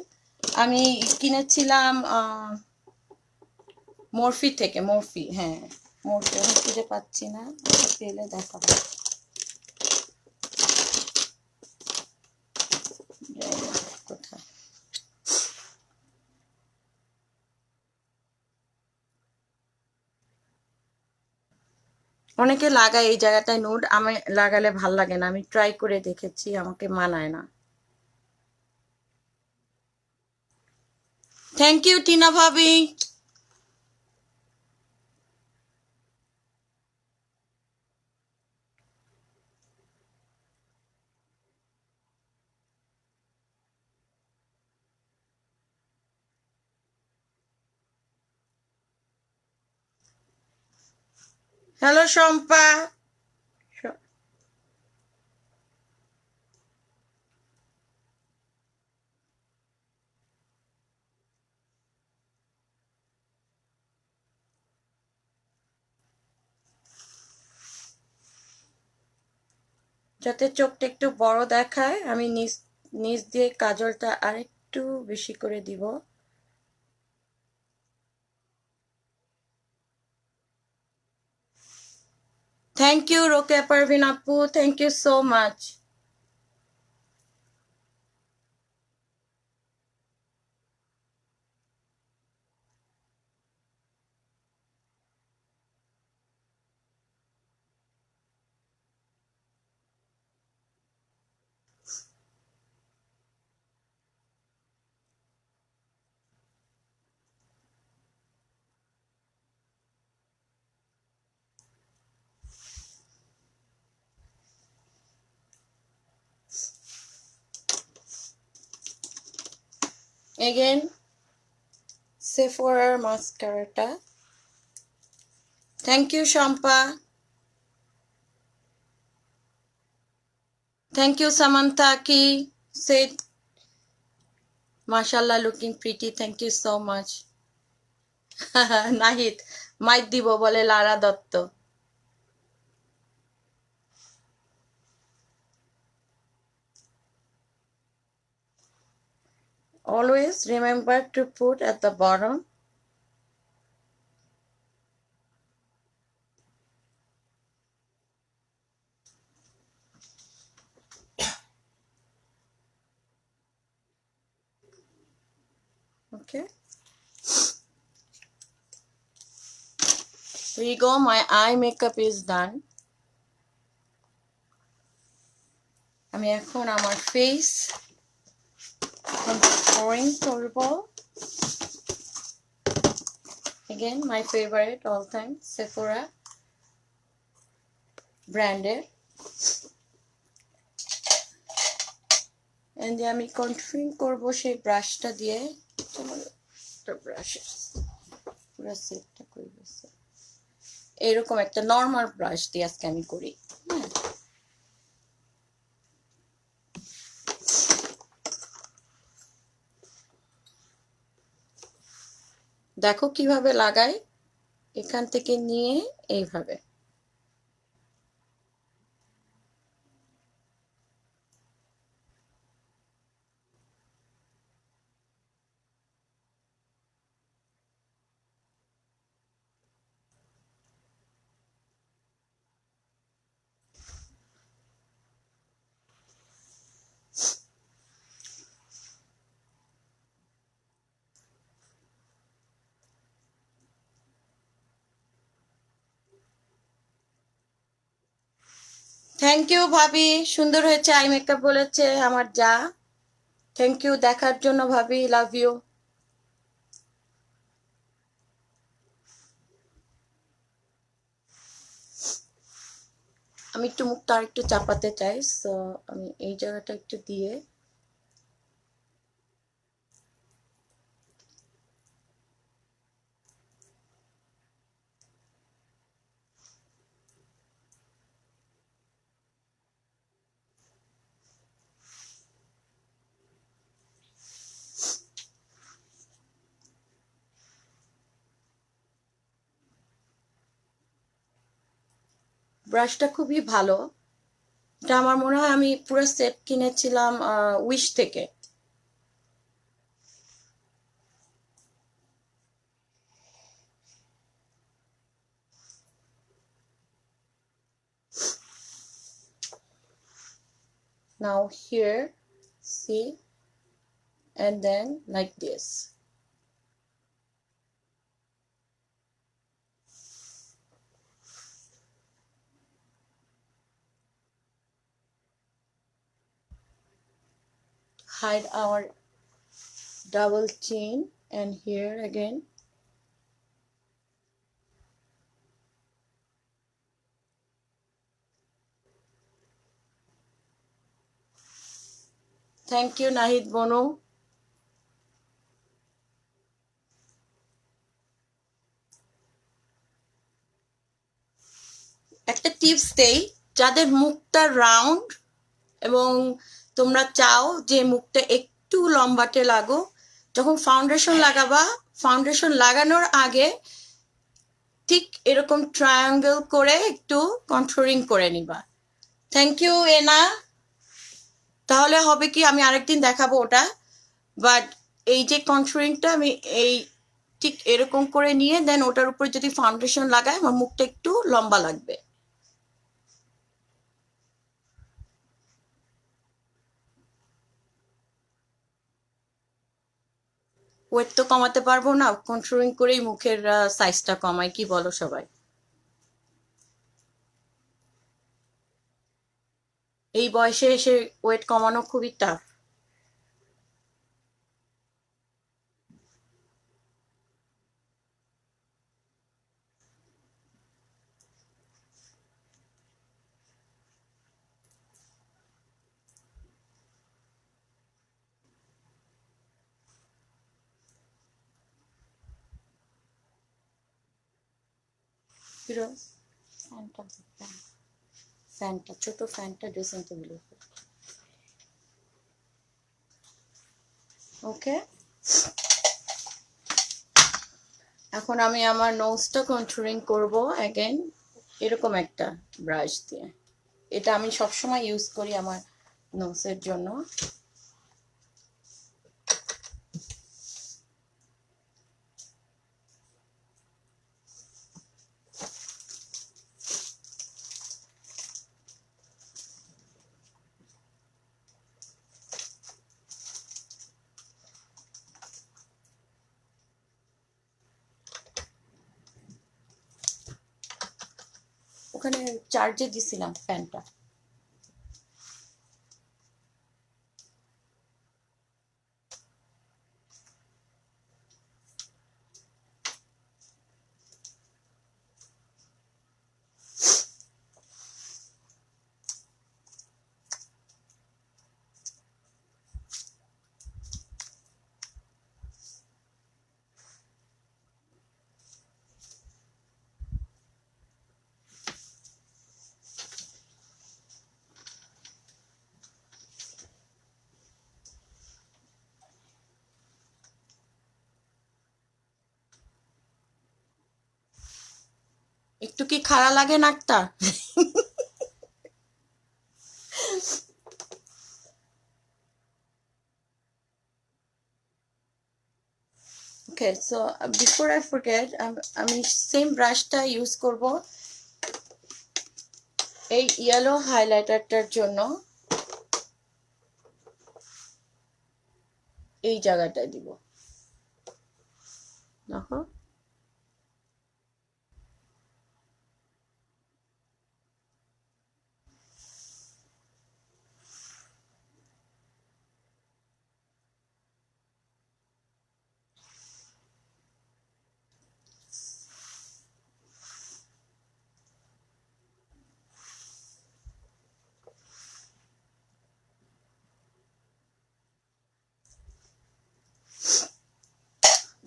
আমি কিনেছিলাম মরফি থেকে, মরফি, হ্যাঁ মরফি। আমি খুঁজে পাচ্ছি না, পেলে দেখাবো। কোথায় অনেকে লাগায় এই জায়গাটায় নুড, আমি লাগালে ভাল লাগে না, আমি ট্রাই করে দেখেছি, আমাকে মানায় না। থ্যাংক ইউ টিনা ভাবি। হ্যালো শম্পা। যাতে চোখটা একটু বড় দেখায়, আমি নিচ নিচ দিয়ে কাজলটা আরেকটু বেশি করে দিব। থ্যাংক ইউ রোকেয়া পারভিন আপু, thank you so much. Again, Sephora mascara. Thank you, Shampa. Thank you, Samantha Ki. Said, Mashallah, looking pretty. Thank you so much. Nahid mike দিব বলে লারা Dutta. Always remember to put at the bottom. Okay. Here you go. My eye makeup is done. আমি এখন আমার face contouring করব। Again, my favorite all time, Sephora branded. And আমি contouring করব সেই ব্রাশটা দিয়ে। ব্রাশ পুরো সেটটা করে দিয়েছে, এরকম একটা নর্মাল ব্রাশ দিয়ে আজকে আমি করি। হ্যাঁ, দেখো কিভাবে লাগাই, এখান থেকে নিয়ে এইভাবে। থ্যাংক ইউ ভাবি, সুন্দর হয়েছে আই মেকআপ বলেছে আমার যা। থ্যাংক ইউ দেখার জন্য ভাবি, লাভ ইউ। আমি একটু মুখটা আর একটু চাপাতে চাই, সো আমি এই জায়গাটা একটু দিয়ে ব্রাশটা খুবই ভালো। এটা আমার মনে হয় আমি পুরো সেট কিনেছিলাম উইশ থেকে। Now here, see, and then like this. Hide our double chin, and here again. Thank you Nahid Bonu. একটা টিপস দেই, যাদের মুখটা রাউন্ড এবং তোমরা চাও যে মুখটা একটু লম্বাটে লাগো, যখন ফাউন্ডেশন লাগাবা, ফাউন্ডেশন লাগানোর আগে ঠিক এরকম ট্রায়াঙ্গেল করে একটু কন্ট্রোলিং করে নিবা। থ্যাংক ইউ এনা। তাহলে হবে কি, আমি আরেকদিন দেখাবো ওটা, বাট এই যে কন্ট্রোলিংটা আমি এই ঠিক এরকম করে নিয়ে দেন ওটার উপর যদি ফাউন্ডেশন লাগাই আমার মুখটা একটু লম্বা লাগবে। ওয়েট তো কমাতে পারবো না, কন্ট্রোলিং করেই মুখের সাইজটা কমাই, কি বলো সবাই? এই বয়সে এসে ওয়েট কমানো খুবই টাফ। ফিরোজ, ফ্যানটা ফ্যানটা ছোট ফ্যানটা ড্রেসিং টেবিলে। ওকে, এখন আমি আমার নোজটা কন্ট্রোলিং করব অ্যাগেন এরকম একটা ব্রাশ দিয়ে। এটা আমি সবসময় ইউজ করি আমার নোজের জন্য। ওখানে চার্জে দিছিলাম ফ্যানটা। একটু কি খারাপ লাগে নাকটা? ওকে, সো বিফোর আই ফরগেট, আমি সেম ব্রাশটা ইউজ করব এই ইয়েলো হাইলাইটারটার জন্য। এই জায়গাটায় দিব, দেখো।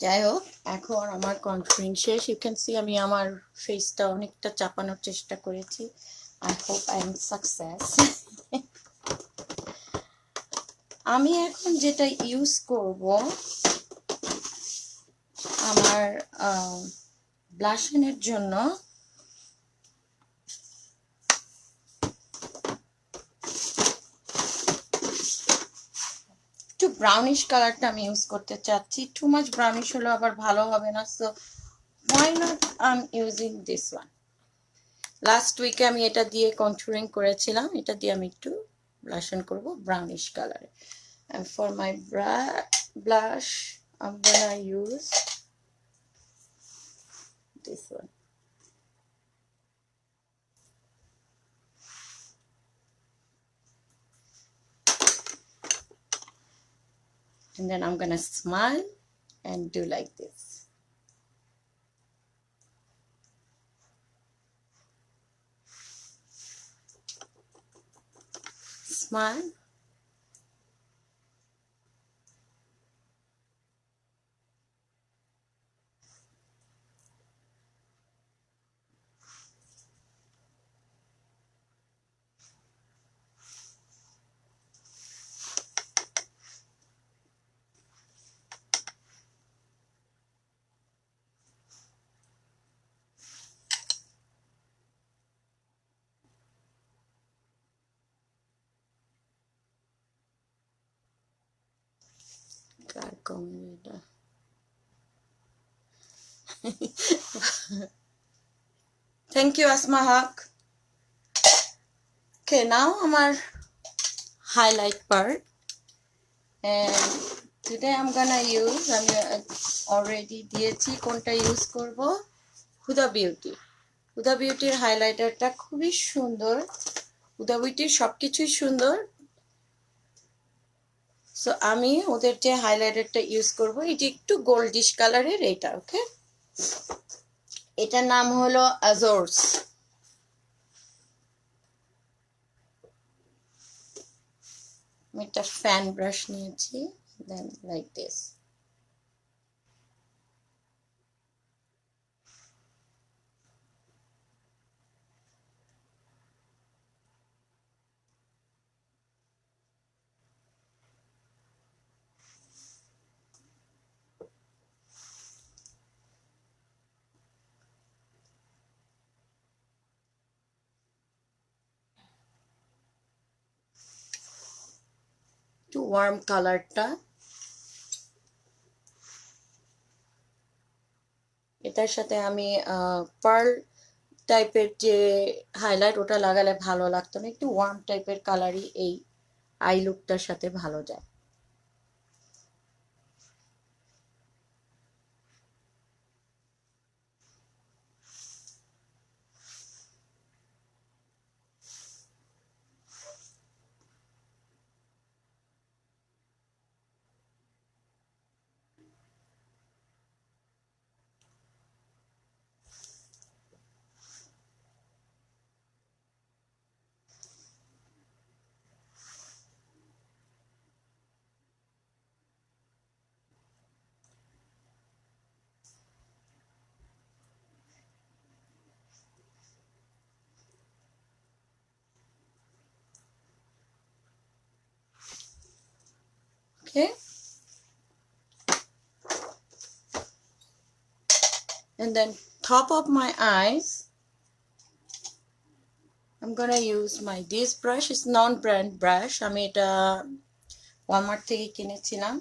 যাই হোক, এখন আমার কন্ট্রোলিং শেষ। ইউ ক্যান সি আমি আমার ফেসটা অনেকটা চাপানোর চেষ্টা করেছি। I hope I am success. আমি এখন যেটা ইউজ করব, আমার ব্লাশনের জন্য একটু ব্রাউনিশ কালারটা আমি ইউজ করতে চাচ্ছি। টু মাচ ব্রাউনিশ হলে আবার ভালো হবে না, so why not I'm using this one. Last উইকে আমি এটা দিয়ে কন্ট্যুরিং করেছিলাম, এটা দিয়ে আমি একটু ব্লাশন করব ব্রাউনিশ কালারে। And for my blush I'm gonna use this one. And then I'm gonna smile and do like this. Smile. Thank you, Asma Haq. Okay, now our highlight part, and today I'm gonna use, আমি already দিয়েছি কোনটা use করব, হুদা beauty. হুদা বিউটির হাইলাইটারটা খুবই সুন্দর, হুদা বিউটির সবকিছুই সুন্দর। So আমি ওদের যে হাইলাইটারটা ইউজ করব, এটি একটু গোল্ডিশ কালারের, এটা ওকে। এটার নাম হলো আজোরস। আমি একটা ফ্যান ব্রাশ নিয়েছি, দেন লাইক দিস। একটু ওয়ার্ম কালারটা, এটার সাথে আমি পার্ল টাইপের যে হাইলাইট, ওটা লাগালে ভালো লাগতো না, একটু ওয়ার্ম টাইপের কালারই এই আই লুকটার সাথে ভালো যায়। Okay, and then top of my eyes I'm gonna use my this brush. It's non-brand brush, আমি এটা ওয়ালমার্ট থেকে কিনেছিলাম।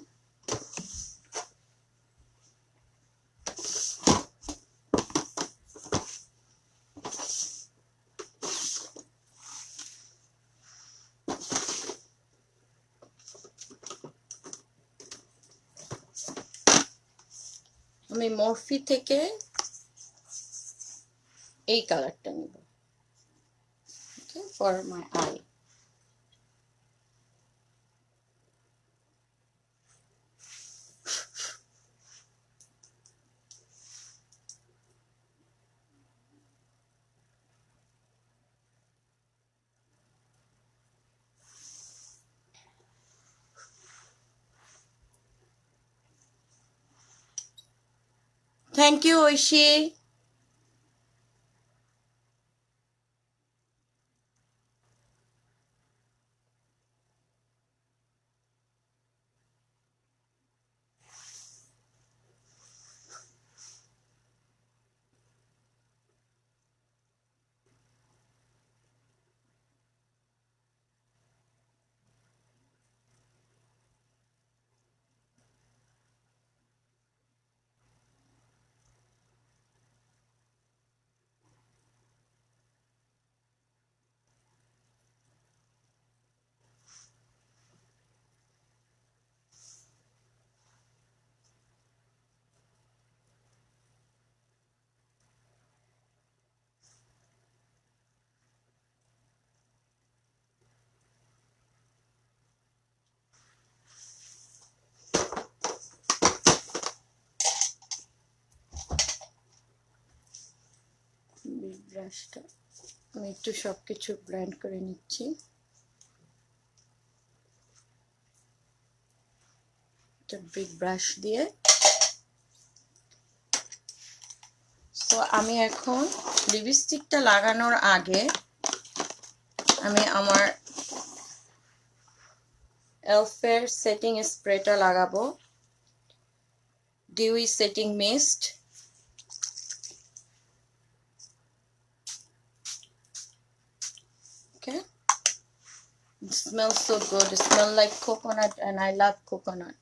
আমি মরফি থেকে এই কালারটা নিব, okay, for my eye. Thank you Oishi. ব্রাশটা আমি একটু সবকিছু ব্লেন্ড করে নিচ্ছি। একটা বিগ ব্রাশ দিয়ে। তো আমি এখন লিপস্টিকটা লাগানোর আগে আমি আমার এলফের সেটিং স্প্রেটা লাগাবো, dewy setting mist. Okay, it smells so good. It smells like coconut and I love coconut.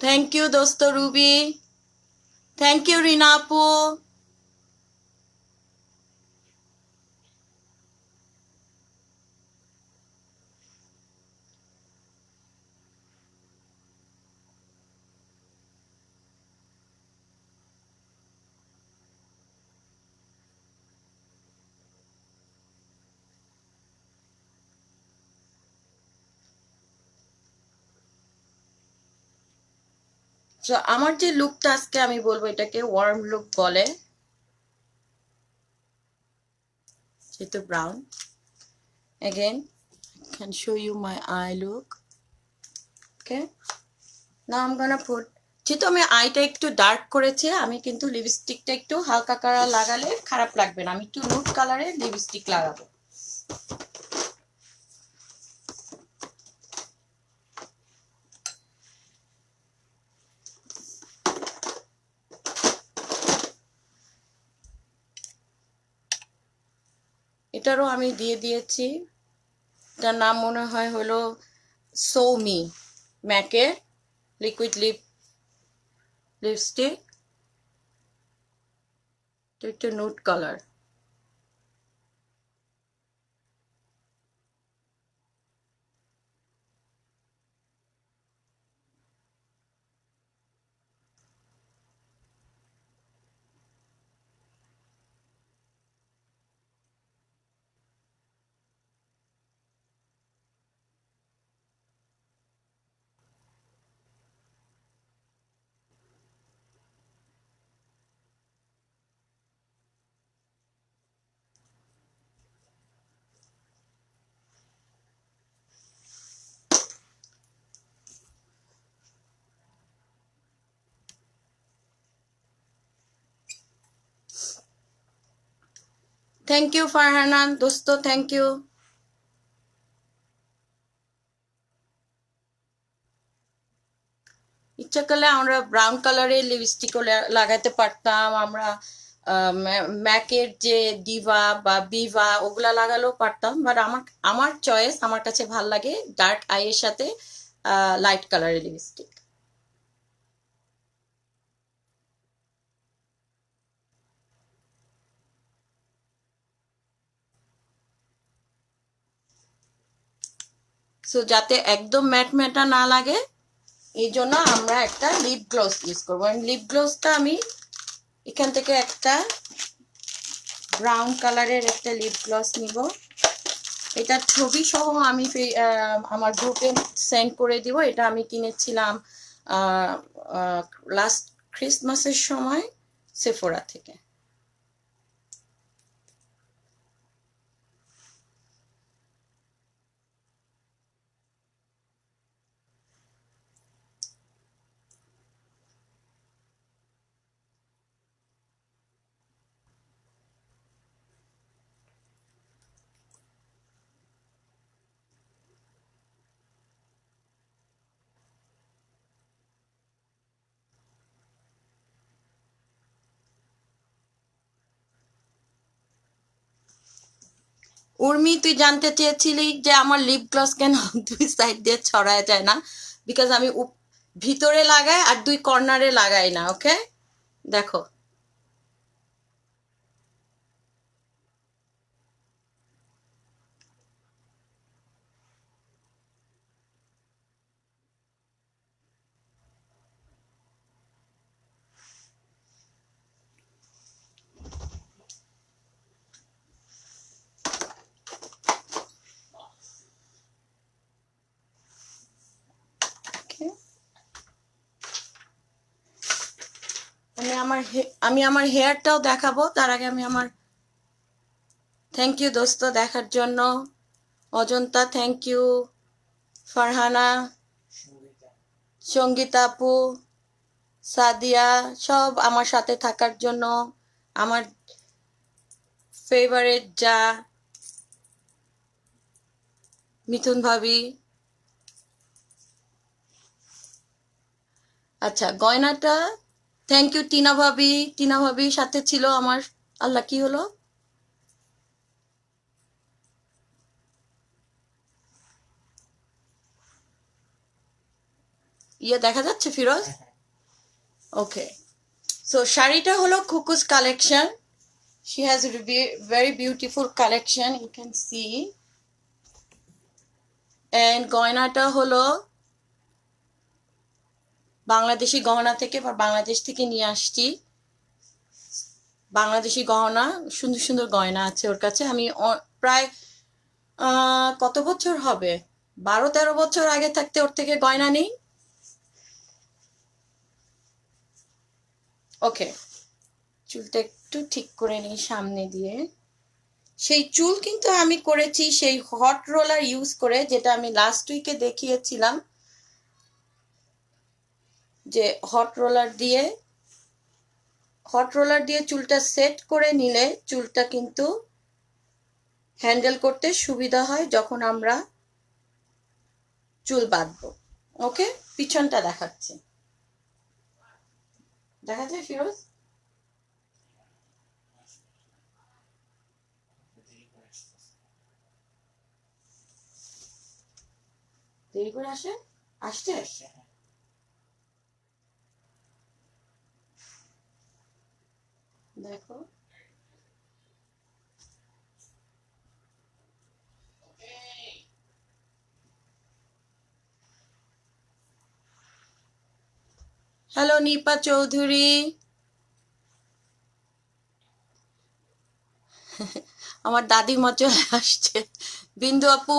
Thank you dosto Ruby. Thank you Rinapu. So আমার যে লুকটা আজকে আমি বলবো এটাকে ওয়ার্ম লুক বলে, যেহেতু brown. Again, I can show you my eye look. Okay, now I'm gonna put, যেহেতু আমি আইটা একটু ডার্ক করেছি, আমি কিন্তু লিপস্টিকটা একটু হালকা কালার লাগালে খারাপ লাগবে না। আমি একটু নুড কালারের লিপস্টিক লাগাবো। এটারও আমি দিয়ে দিয়েছি, এটার নাম মনে হয় হলো সৌমি, ম্যাকের লিকুইড লিপস্টিক, একটু নুড কালার। থ্যাংক ইউ ফারহানান দোস্ত, থ্যাংক ইউ। ইচ্ছা করলে আমরা ব্রাউন কালারের লিপস্টিকও লাগাতে পারতাম, আমরা ম্যাকের যে ডিভা বা বিভা ওগুলা লাগালেও পারতাম, বাট আমার চয়েস, আমার কাছে ভাল লাগে ডার্ক আইয়ের সাথে লাইট কালারের লিপস্টিক। সো যাতে একদম ম্যাট ম্যাটা না লাগে এই জন্য আমরা একটা লিপ গ্লস ইউজ করবো। লিপ গ্লসটা আমি এখান থেকে একটা ব্রাউন কালারের একটা লিপ গ্লস নিব। এটা ছবি সহ আমি আমার গ্রুপে সেন্ড করে দিব। এটা আমি কিনেছিলাম লাস্ট ক্রিসমাসের সময় সেফোরা থেকে। উর্মি, তুই জানতে চেয়েছিলি যে আমার লিপ গ্লস কেন দুই সাইড দিয়ে ছড়ায় যায় না, বিকজ আমি ভিতরে লাগাই আর দুই কর্নারে লাগাই না। ওকে, দেখো। Okay. আমি আমার হেয়ারটাও দেখাবো, তার আগে আমি আমার থ্যাংক ইউ দোস্ত দেখার জন্য। অজন্তা থ্যাংক ইউ, ফারহানা, সঙ্গীতা আপু, সাদিয়া, সব আমার সাথে থাকার জন্য। আমার ফেভারিট যা মিথুন ভাবি। আচ্ছা, গয়নাটা থ্যাংক ইউ টিনা ভাবি। টিনা ভাবি সাথে ছিল আমার। আল্লাহ, কি হলো? ইয়ে দেখা যাচ্ছে ফিরোজ? ওকে, সো শাড়িটা হলো খুকুস collection. She has a very beautiful collection, you can see. And গয়নাটা হলো বাংলাদেশি গহনা থেকে বা বাংলাদেশ থেকে নিয়ে আসছি। বাংলাদেশি গহনা, সুন্দর সুন্দর গয়না আছে ওর কাছে। আমি প্রায় কত বছর হবে, 12-13 বছর আগে থাকতে ওর থেকে গয়না নেই। ওকে, চুলটা একটু ঠিক করে নিই সামনে দিয়ে। সেই চুল কিন্তু আমি করেছি সেই হট রোলার ইউজ করে, যেটা আমি লাস্ট উইকে দেখিয়েছিলাম, যে হট রোলার দিয়ে চুলটা সেট করে নিলে চুলটা কিন্তু হ্যান্ডেল করতে সুবিধা হয় যখন আমরা চুল বাঁধবো। ওকে, পিছনটা দেখাচ্ছি, দেখা যায় ফিরোজ? দেরি করে আসছে। দেখো, হ্যালো নিপা চৌধুরী। আমার দাদিমা চলে আসছে। বিন্দু আপু,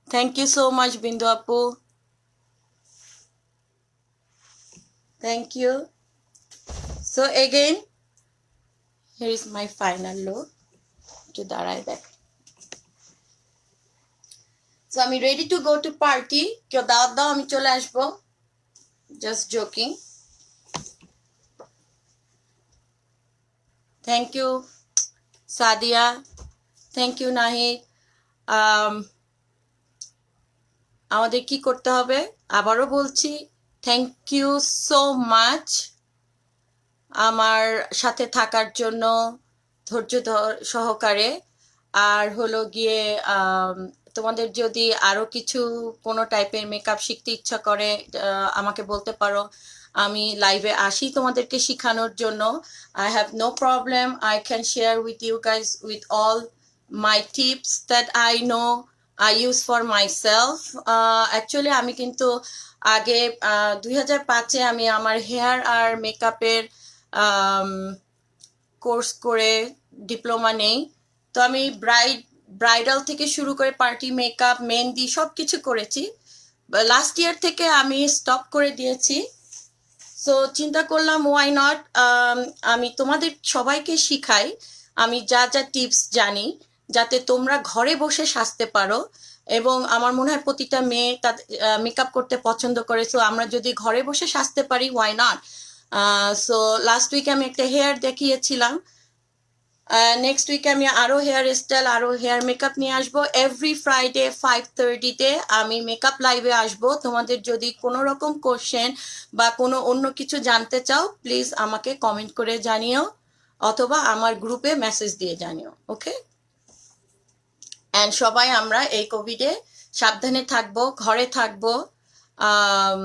thank you so much Bindu আপু, thank you. So again here is my final look. একটু দাঁড়ায় দেখ। সো আমি ready to go to party. কেউ দাওয়াত দাও, আমি চলে আসবো। Just joking. Thank you Sadia, thank you Nahid. আমাদের কি করতে হবে, আবারও বলছি, থ্যাংক ইউ সো মাচ আমার সাথে থাকার জন্য ধৈর্য সহকারে। আর হলো গিয়ে তোমাদের যদি আরো কিছু কোনো টাইপের মেকআপ শিখতে ইচ্ছা করে আমাকে বলতে পারো। আমি লাইভে আসি তোমাদেরকে শেখানোর জন্য। I have no problem, I can share with you guys with all my tips that I know I use for myself. Actually আমি কিন্তু আগে 2005-এ আমি আমার হেয়ার আর মেকআপের কোর্স করে ডিপ্লোমা নেই। তো আমি ব্রাইডাল থেকে শুরু করে পার্টি মেকআপ, মেহেন্দি সব কিছু করেছি। লাস্ট ইয়ার থেকে আমি স্টপ করে দিয়েছি। সো চিন্তা করলাম ওয়াই নট, আমি তোমাদের সবাইকে শিখাই আমি যা যা টিপস জানি, যাতে তোমরা ঘরে বসে সাজতে পারো। এবং আমার মনে হয় প্রতিটা মেয়ে তাদের মেকআপ করতে পছন্দ করে। সো আমরা যদি ঘরে বসে সাজতে পারি, ওয়াই নট। সো লাস্ট উইকে আমি একটা হেয়ার দেখিয়েছিলাম, নেক্সট উইকে আমি আরো হেয়ার স্টাইল আরো হেয়ার মেকআপ নিয়ে আসবো। এভরি ফ্রাইডে 5:30-তে আমি মেকআপ লাইভে আসবো। তোমাদের যদি কোনো রকম কোশ্চেন বা কোনো অন্য কিছু জানতে চাও, প্লিজ আমাকে কমেন্ট করে জানিও অথবা আমার গ্রুপে মেসেজ দিয়ে জানিও। ওকে, অ্যান্ড সবাই আমরা এই কোভিডে সাবধানে থাকবো, ঘরে থাকবো, আম,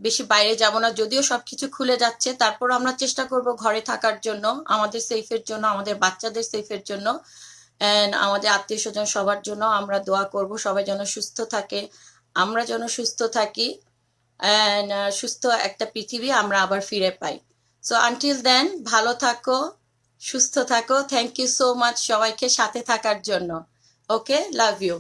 বেশি বাইরে যাব না। যদিও সবকিছু খুলে যাচ্ছে, তারপর আমরা চেষ্টা করব ঘরে থাকার জন্য, আমাদের সেফের জন্য, আমাদের বাচ্চাদের সেফের জন্য, অ্যান্ড আমাদের আত্মীয় স্বজন সবার জন্য আমরা দোয়া করব সবাই যেন সুস্থ থাকে, আমরা যেন সুস্থ থাকি, অ্যান্ড সুস্থ একটা পৃথিবী আমরা আবার ফিরে পাই। সো আনটিল দেন ভালো থাকো, সুস্থ থাকো। থ্যাংক ইউ সো মাচ সবাইকে সাথে থাকার জন্য। ওকে, লাভ ইউ।